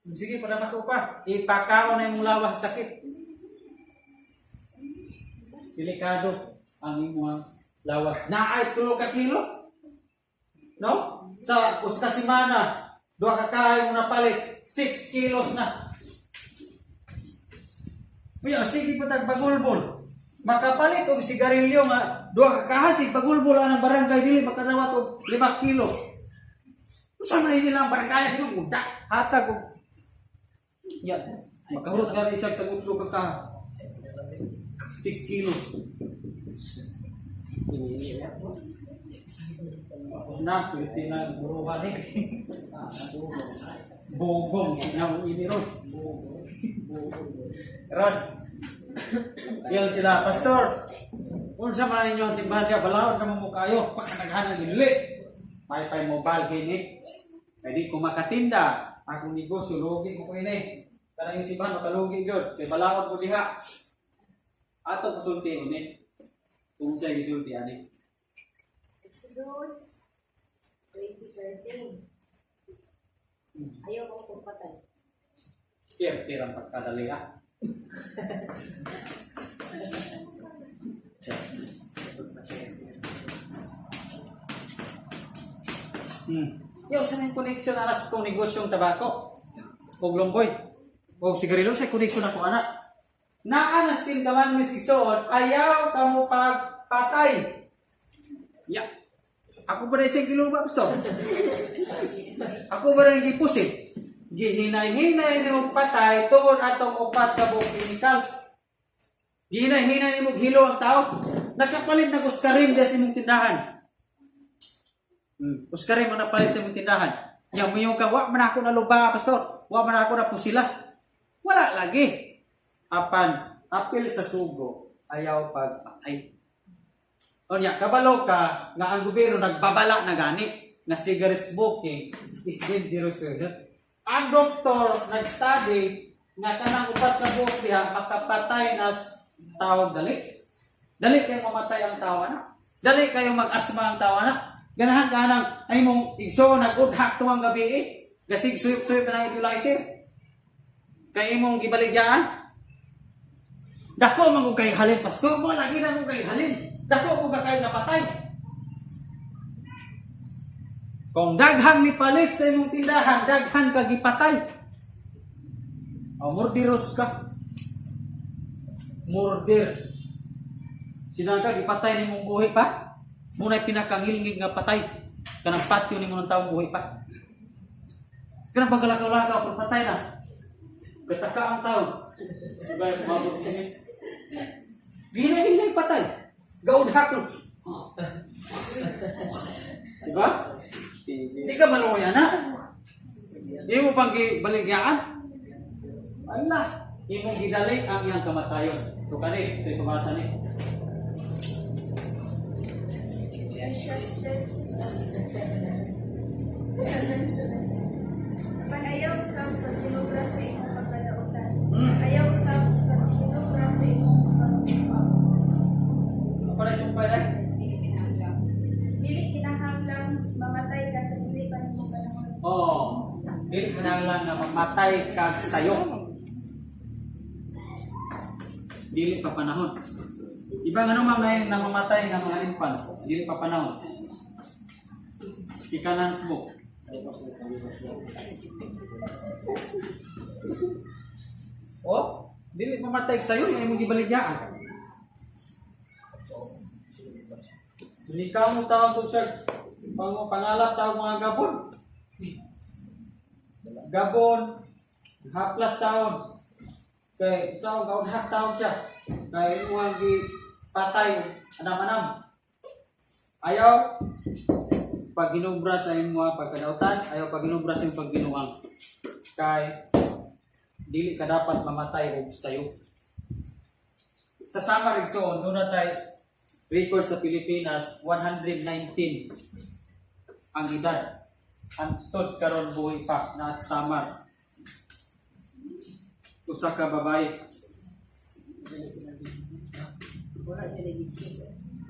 S1: Sige, pada mato pa. Ipakaon na yung lawas sakit. Delikado ang imong lawas. Naay tulo ka kilo. No? Sa usta semana, 2 ka kayo mo napalit, 6 kilos na. Kuya, sige pa tagbagulbol. Makapalit og sigarilyo nga 2 ka kahasig pagulbol ang barangay dili makadawat og 5 kilo. Usa man nila ang barangay dili muda. Hatag og yan. Makahurot ka isang tagutlo ka 6 kilos.
S2: Pinili na po.
S1: Na, pwede na buruhan eh. Bogong, na inirot. Rod. Yan sila, Pastor. Kung sa mga ninyo ang simbahan niya, balawad na mo kayo. Pagkanaghan ng dili. May mobile gini. Pwede ko makatinda. Akong negosyo, lugi ko ini. Karena yung simbahan, makalugi yun. Kaya balawad ko diha. Ato pasulti ini. Kung sa'yo isulti ani.
S4: Exodus 20:13. Ayaw kong pagpatay.
S1: Kira ang pagkadali ha. Yung sa may koneksyon alas kong negosyong tabako o longboy o sigarilyo sa koneksyon ako anak. Naanas din kaman mis isuot, ayaw ka mo pagpatay. Ya. Ako ba na isang kilo ba, Pastor? Ako ba na gipusit? Gihinay-hinay ni mong patay tungod atong upat ka buong chemicals. Gihinay-hinay ni mong hilo ang tao. Nakapalit na kuskarim dyan sa mong tindahan. Kuskarim ang napalit sa mong tindahan. Yang mo yung ka, wak man ako na luba, Pastor. Wak man ako na pusila. Wala lagi. Apan, apil sa sugo, ayaw pagpatay. O niya, kabalo ka nga ang gobyerno nagbabala na gani na cigarette smoking is dangerous to health. Ang doktor nag-study nga kanang upat sa buhok diha makapatay nas tawag dali. Dali kayo mamatay ang tawa na. Dali kayo mag-asma ang tawa na. Ganahan ka nang ay mong igso nag-udhak tuwang gabi eh. Gasig suyop-suyop na nebulizer. Kaya mong gibaligyan. Dako man kung kayo halin, Pastor. Mo lagi na kung kayo halin. Dako kung kayo napatay. Kung daghan ni palit sa imong tindahan, daghan ka gipatay. O murdiros ka. murder. Sinangka ipatay ni mong buhi pa. Muna'y pinakangilngig nga patay. Kanang patyo ni mo ng taong buhi pa. Kanang pagkalakaw-lakaw, pero patay na. Gataka ang tao. Diba, mabot kami. Ginay patay. Gaud haklo. Diba? Hindi ka maluya na. Hindi mo pang baligyan. Allah. Hindi mo gidali ang iyang kamatayon. So kani, ito yung pabasa ni.
S6: Ecclesiastes 7:7. Panayaw sa pagtinubra sa imong pagkadautan. Ayaw sa pagtinubra sa imong pagkadautan.
S1: Apa na siyang pwede?
S6: Dili kinahanglang mamatay ka sa dili pa nimong panahon.
S1: Oo. Dili kinahanglan na mamatay ka sayo. Dili pa panahon. Ibang ano mang na mamatay ng mga infants. Dili pa panahon. Si kanan smoke. Oh, dili mamatay sayo yung imong gibaligyan. Dili ka mo tawag ko sa pangalap tawag mga gabon. Gabon, haplas taon. Kay sa gaud hak taon siya. Kay uwang gi patay anam-anam. Ayaw pag ginubra sa imong pagkadautan, ayaw pag ginubra sa imong pagbinuang. Kay dili ka dapat mamatay og sayo. Sa Samar Igsoon, doon na tayo record sa Pilipinas 119 ang edad. Antod karon buhi pa na Samar. Usa ka babae.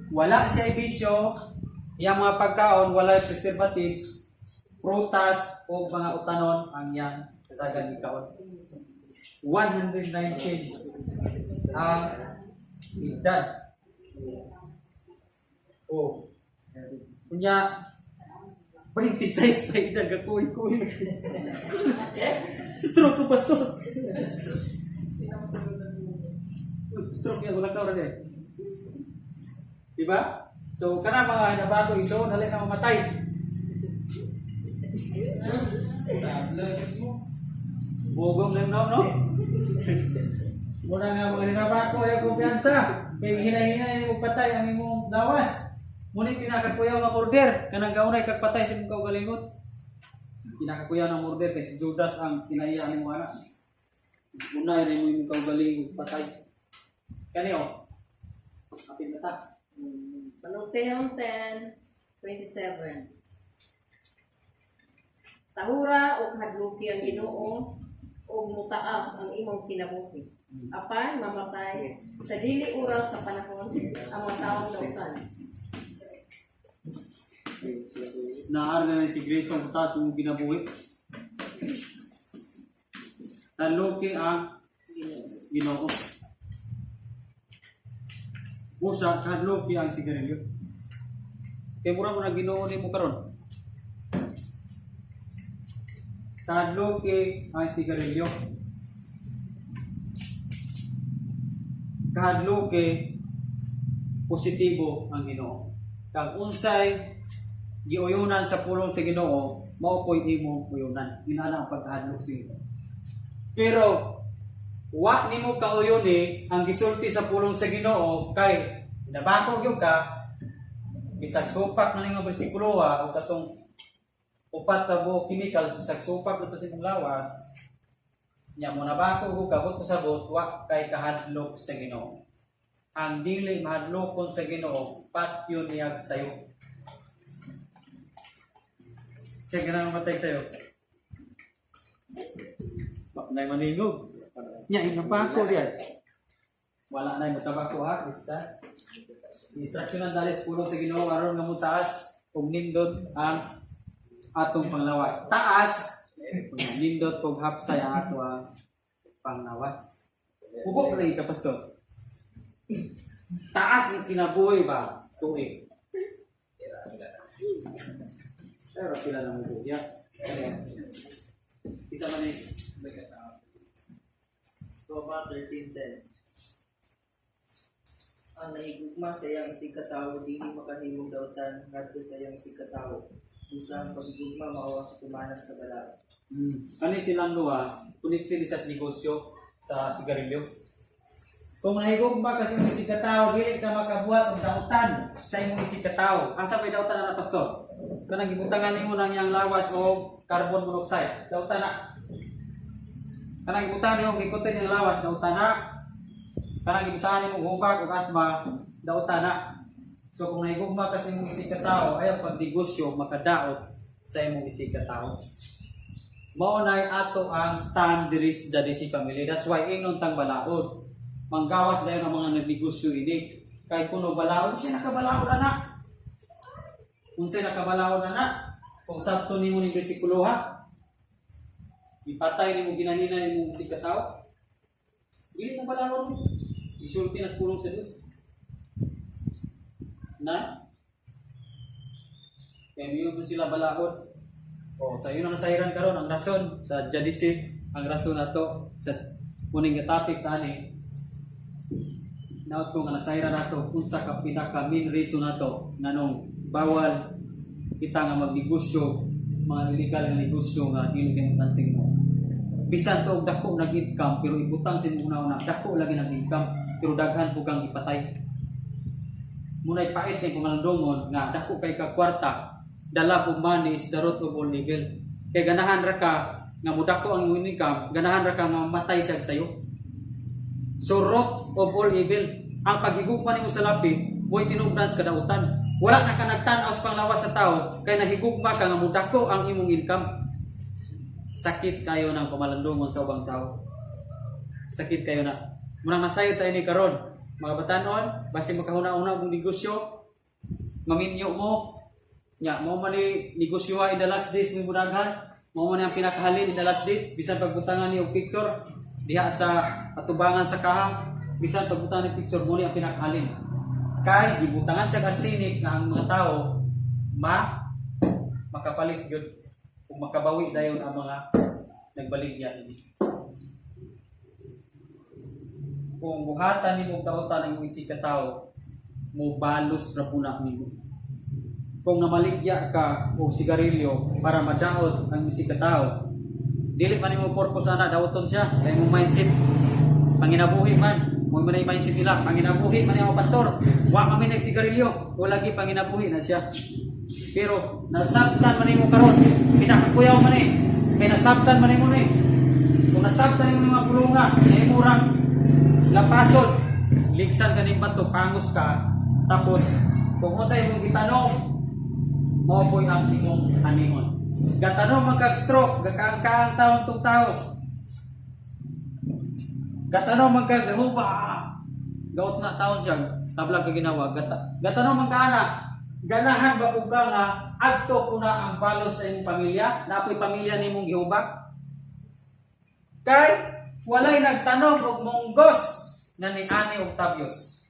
S1: Wala siya ibisyo, iyang mga pagkaon wala preservatives, prutas o mga utanon ang iyang kasagan ni kaon. 119 ang edad. Oh. Kunya 26 pa edad ka kuy. Stroke ko pastor. Stroke yan wala ka ora eh. Diba? So kana mga nabago iso dali na mamatay. Bogom lang no? Muna nga mga nabago ay kumpiyansa. Kay hinahinay mo patay ang imong lawas. Muni pinakakuyaw nga order kanang gaunay kag patay sa imong kaugalingot. Pinakakuyaw ng order kay si Judas ang kinaiya ni mo anak. Unay rin mo imong kaugalingot patay. Kaniyo. Apil mata.
S3: Panungtihon 10:27. Tahura o hadluki ang Ginoo o mutaas ang imong kinabuhi. Apan mamatay sa dili oras sa panahon ang mga taong dautan.
S1: Naar na si Grace ang butas mong ginabuhi. Naluki ang Ginoo. Busa kadluki ang sigarilyo. Kay mura mo na Ginoo nimo karon. Kadluki ang sigarilyo. Kadluki positibo ang Ginoo. Kag unsay giuyunan sa pulong sa Ginoo, mao koy imong uyunan. Inana ang pagkahadlok sa Ginoo. Pero wa nimo kauyoni ang gisulti sa pulong sa Ginoo kay nabako gyud ka bisag supak na ning bersikulo o katong upat ka buok chemical bisag supak dito sa imong lawas nya mo nabako gyud ka but pasabot wa kay kahadlok sa Ginoo. Ang dili mahadlokon sa Ginoo patyon niyag sayo. Sige na matay sayo. Wa nay maningog. Nya ina pa ako diyan. Wala na yung tabako ha, basta. Instruksyonan dali sa pulong sa Ginoo aron nga mutaas ug nindot ang atong panglawas. Taas nindot kog hapsay ang ato ang panglawas. Ubo lagi ka pastor. Taas ang kinabuhi ba? Tuig. Pero pila na mo ya. Isa man ni Proverbs 13:10.
S7: ang nahigugma sa iyang isig katawo dili makahimong dautan ngadto sa iyang isig katawo. Busa ang pagigugma mao ang katumanan sa balao.
S1: Kani silang duha, connected sa negosyo sa sigarilyo. Kung nahigugma kasi imong isig katawo, dili ka makabuhat og dautan sa imong isig katawo. Asa may dautan na pastor? Kanang gibutangan nimo nang yang lawas o carbon monoxide. Dautan na. Kanang gibutangan nimo gikutin yang lawas, dautan na. Kanang gibutangan nimo hubag ug asma, dautan na. So kung nahigugma kasi imong isig katawo, ayaw pagdigosyo makadaot sa imong isig katawo. Mao nay ato ang stand diri sa JDC family. That's why ingnon tang balaod. Manggawas dayon ang mga nagnegosyo ini. Kay kuno balaod, siya nakabalaod ana. Kung siya nakabalaod ana, kung sakto nimo ni bersikulo ha, ipatay nimo ginanina nimo isig katawo. Dili mo balaod mo. Isulti na sa pulong sa Dios. Na? Kaya miyo sila balaod. O, sa iyo na nasairan karon ang rason sa JDC, ang rason nato sa kuning topic tani. Naot ko nga nasairan nato kung sa pinaka main reason nato nganong bawal kita nga magnegosyo, mga illegal nga negosyo nga dili kay tansing mo. Bisan to og dako nag-income pero ibutang sin una-una dako lagi nag-income pero daghan po kang ipatay. Munay pait kay kumalundongon nga dako kay ka kwarta, dala po money is the root of all evil. Kay ganahan ra ka nga mudako ang imong income, ganahan ra ka mamatay siya sayo. So root of all evil, ang paghigugma nimo sa labi, mo'y tinubdan sa kadautan. Wala na ka nagtanaw sa panglawas sa tao, kay nahigugma ka nga mudako ang imong income. Sakit kayo ng pamalandungon sa ubang tao. Sakit kayo na. Munang nasayod tayo ni karon, mga batanon, basi makahuna-una og negosyo, maminyo mo, nya mo man ni negosyo in the last days mo mudaghan, mo man ang pinakahalin in the last days, bisan pagbutangan ni og picture diha sa atubangan sa kahang, bisan pagbutangan ni picture mo ni ang pinakahalin. Kay gibutangan sa arsenik nga ang mga tao makapalit gyud kung makabawi dayon ang mga nagbaligya ini. Kung buhatan nimo dautan ang isig ka tao, mo balos ra puna nimo. Kung namaligya ka o sigarilyo para madaot ang isig ka tao, dili pa nimo purpose ana daoton siya kay mo mindset panginabuhi man. Mo man ay mindset nila, panginabuhi man ang pastor. Wa kami nagsigarilyo, o lagi panginabuhi na siya. Pero nasabtan man nimo karon, pinakakuyaw man eh. Kay nasabtan man nimo ni. Kung nasabtan nimo mga pulunga, ay murang lapasod, ligsan kaning bato, pangos ka. Tapos kung usa imong gitanong, mao po'y ang imong animon. Gatanong magkag-stroke, gakaang taon tong tao. Gatanong magkagahuba, gaot na taon siya, tablag ka ginawa. Gatanong magkaana, ganahan ba kung ka nga, agto ko na ang balos sa imong pamilya, na ako'y pamilya ni mong gihubak. Kay, walay nagtanong og monggos na ni Ani Octavius.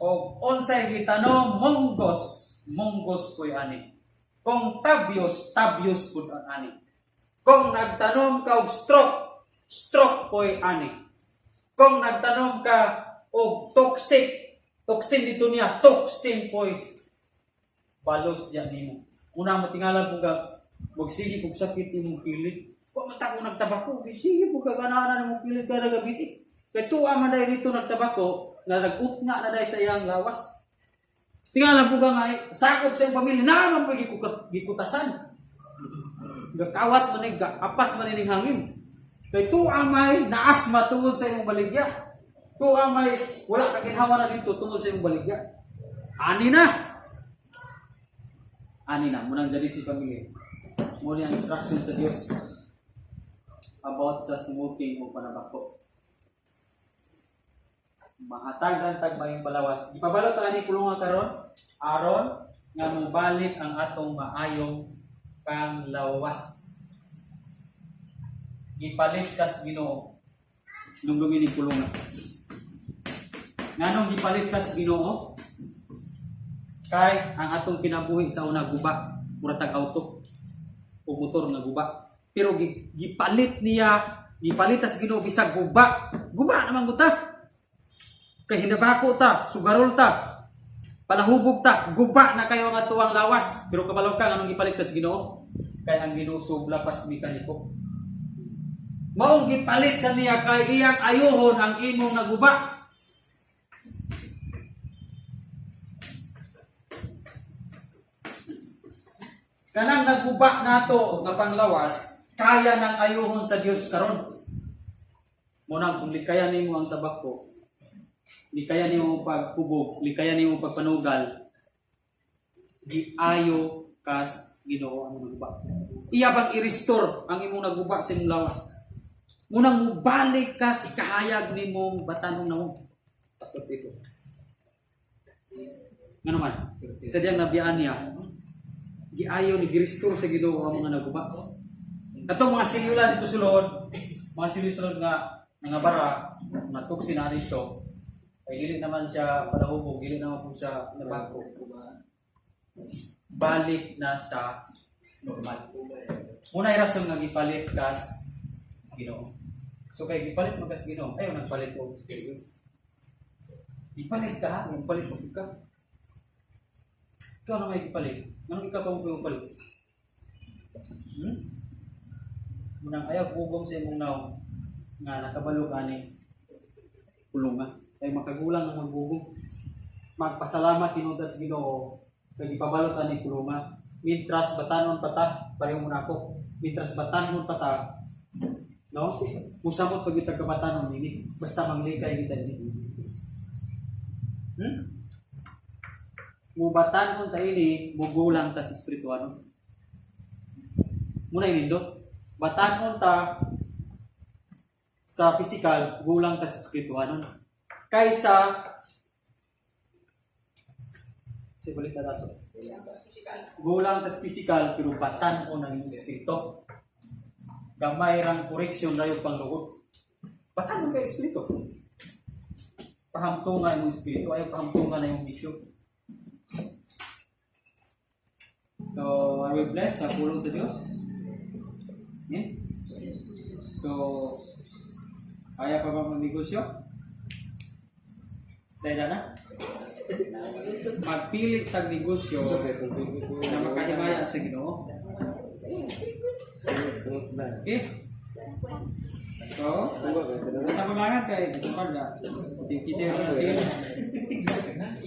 S1: O unsay gitanong monggos ko'y ani. Kung Tabios pud ang ani. Kung nagtanong ka og stroke ko'y ani. Kung nagtanong ka og toxin dito niya, toxin ko'y balos diyan nimo. Una matingalan pug magsigi pug sakit imong kilid. Kung matako nagtabako, sige pug kaganahan imong kilid kada gabi. Kay tuwa man dai dito nagtabako, na nag-utnga na dai sa iyang lawas. Tingalan pug nga sakop sa iyang pamilya naman pag gikutasan. Gakawat man apas man ning hangin. Kay tuwa may naasma tungod sa imong baligya. Tuwa may wala ka ginhawa na dito tungod sa imong baligya. Ani na munang jadi si pamilya. Mo ni ang instruction sa Dios about sa smoking o panabako. Mahatagan tagmayong palawas. Ipabalot ang ani kulungan karon aron nga mobalik ang atong maayong panglawas. Gipalit kas Ginoo nung gumi ni kulungan. Nganong gipalit kas Ginoo? Kay ang atong kinabuhi sa una guba, mura tag auto o motor nga guba. Pero gipalit niya, gipalit tas Ginoo bisag guba. Guba naman guta. Kay hinabako ta, sugarol ta, palahubog ta, guba na kayo nga tuwang lawas. Pero kabalo ka, anong gipalit ka sa Ginoo? Kay ang Ginoo sublapas mekaniko. Maong gipalit kaniya kay iyang ayohon ang imong naguba. Kanang naguba nato nga panglawas, kaya nang ayohon sa Dios karon. Munang kung likaya nimo ang tabako, likaya nimo pagpubog, likaya nimo pagpanugal, giayo kas Ginoo ang naguba. Iya bang i-restore ang imong naguba sa imong lawas? Munang mubalik kas kahayag nimong batanong namo. Pastor Tito. Nga naman, sa diyang nabiyaan niya, giayo ni gi-restore sa Ginoo ang mga naguba. Katong mga silyulan dito sulod, mga silyulan nga nangabara, natuksin na dito, ay dili naman siya palahubog, dili naman po siya nabako. Balik na sa normal. Muna yung rason nga gipalit kas Ginoo. So kay gipalit mo kas Ginoo, ayaw nagpalit mo kas Ginoo. Gipalit ka, nagpalit mo ka. Ikaw na may gipalit. Anong ikaw pa mo gipalit? Munang ayaw bugong sa imong naong nga nakabalo ka ni kulunga. Kay makagulang ang magbugong. Magpasalamat tinudas Ginoo kay ipabalot ani kulunga. Mitras batanon pata, pareho mo nako. Mitras batanon pata. No? Musamot pag itag kabatanon nini. Basta manglikay kita nini. Mubatanon ta ini, mugulang ta sa espirituano. Muna inindot. Batanon ta sa physical, gulang ta sa espirituano. Kaysa balik na dato. Gulang tas physical pero batan o ng espiritu. Gamay rang koreksyon na yung pangluhod. Batan mo kay espiritu. Pahamtungan yung espiritu ay pahamtungan na yung bisyo. So, are we blessed sa pulong sa Diyos? Yeah? So, kaya pa ba magnegosyo? Dahil na? Magpilit tag negosyo na makahimaya sa Ginoo. Okay? So, natapamangan kay ito pala. Kitiro ng tila.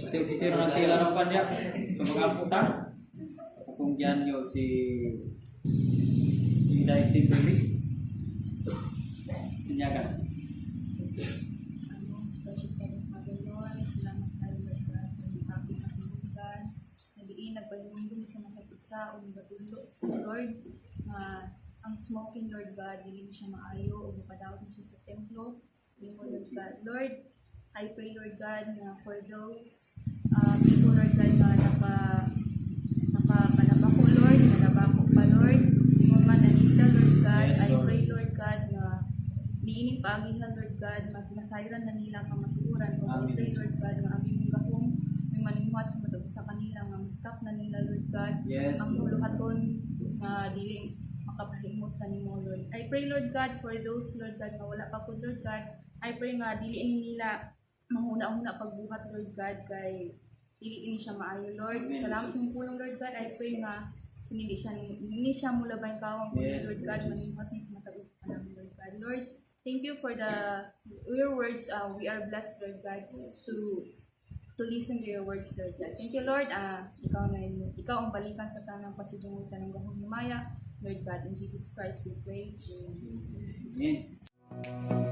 S1: Kitiro ng tila ng pandya. So, mga puta. Kung yan nyo si Daigdig Bili. Sinyagan.
S5: Nagpalingin sa mga pisa o nagatulo, Lord, na ang smoking, Lord God, hindi siya maayo o mapadawat na siya sa templo. Lord God, Lord, I pray, Lord God, na for those people, Lord God, na nakapanabako, Lord, nanabako pa, Lord, yung mga nanita, Lord God, I pray, Lord God, na niining paagihan, Lord God, masayran na nila ang matuturan. I pray, Lord God, na aming gahong manimuhat sa matag sa kanila nga stop na nila, Lord God.
S1: Yes,
S5: ang huluhaton na dili makapahimot kanimo, Lord. I pray, Lord God, for those, Lord God, na wala pa po, Lord God. I pray nga dili nila mahuna-huna pagbuhat, Lord God, kay dili ini siya maayo, Lord. Salamat sa pulong, Lord God. I pray nga hindi siya mulabay kawang po, Lord God, manimuhat niya sa matag sa kanila, Lord God. Lord, thank you for your words. We are blessed, Lord God, to listen to your words, Lord God. Thank you, Lord. Ikaw ang balikan sa tanang pasidungutan ng gahong himaya, Lord God. In Jesus Christ we pray. Amen.
S1: Amen.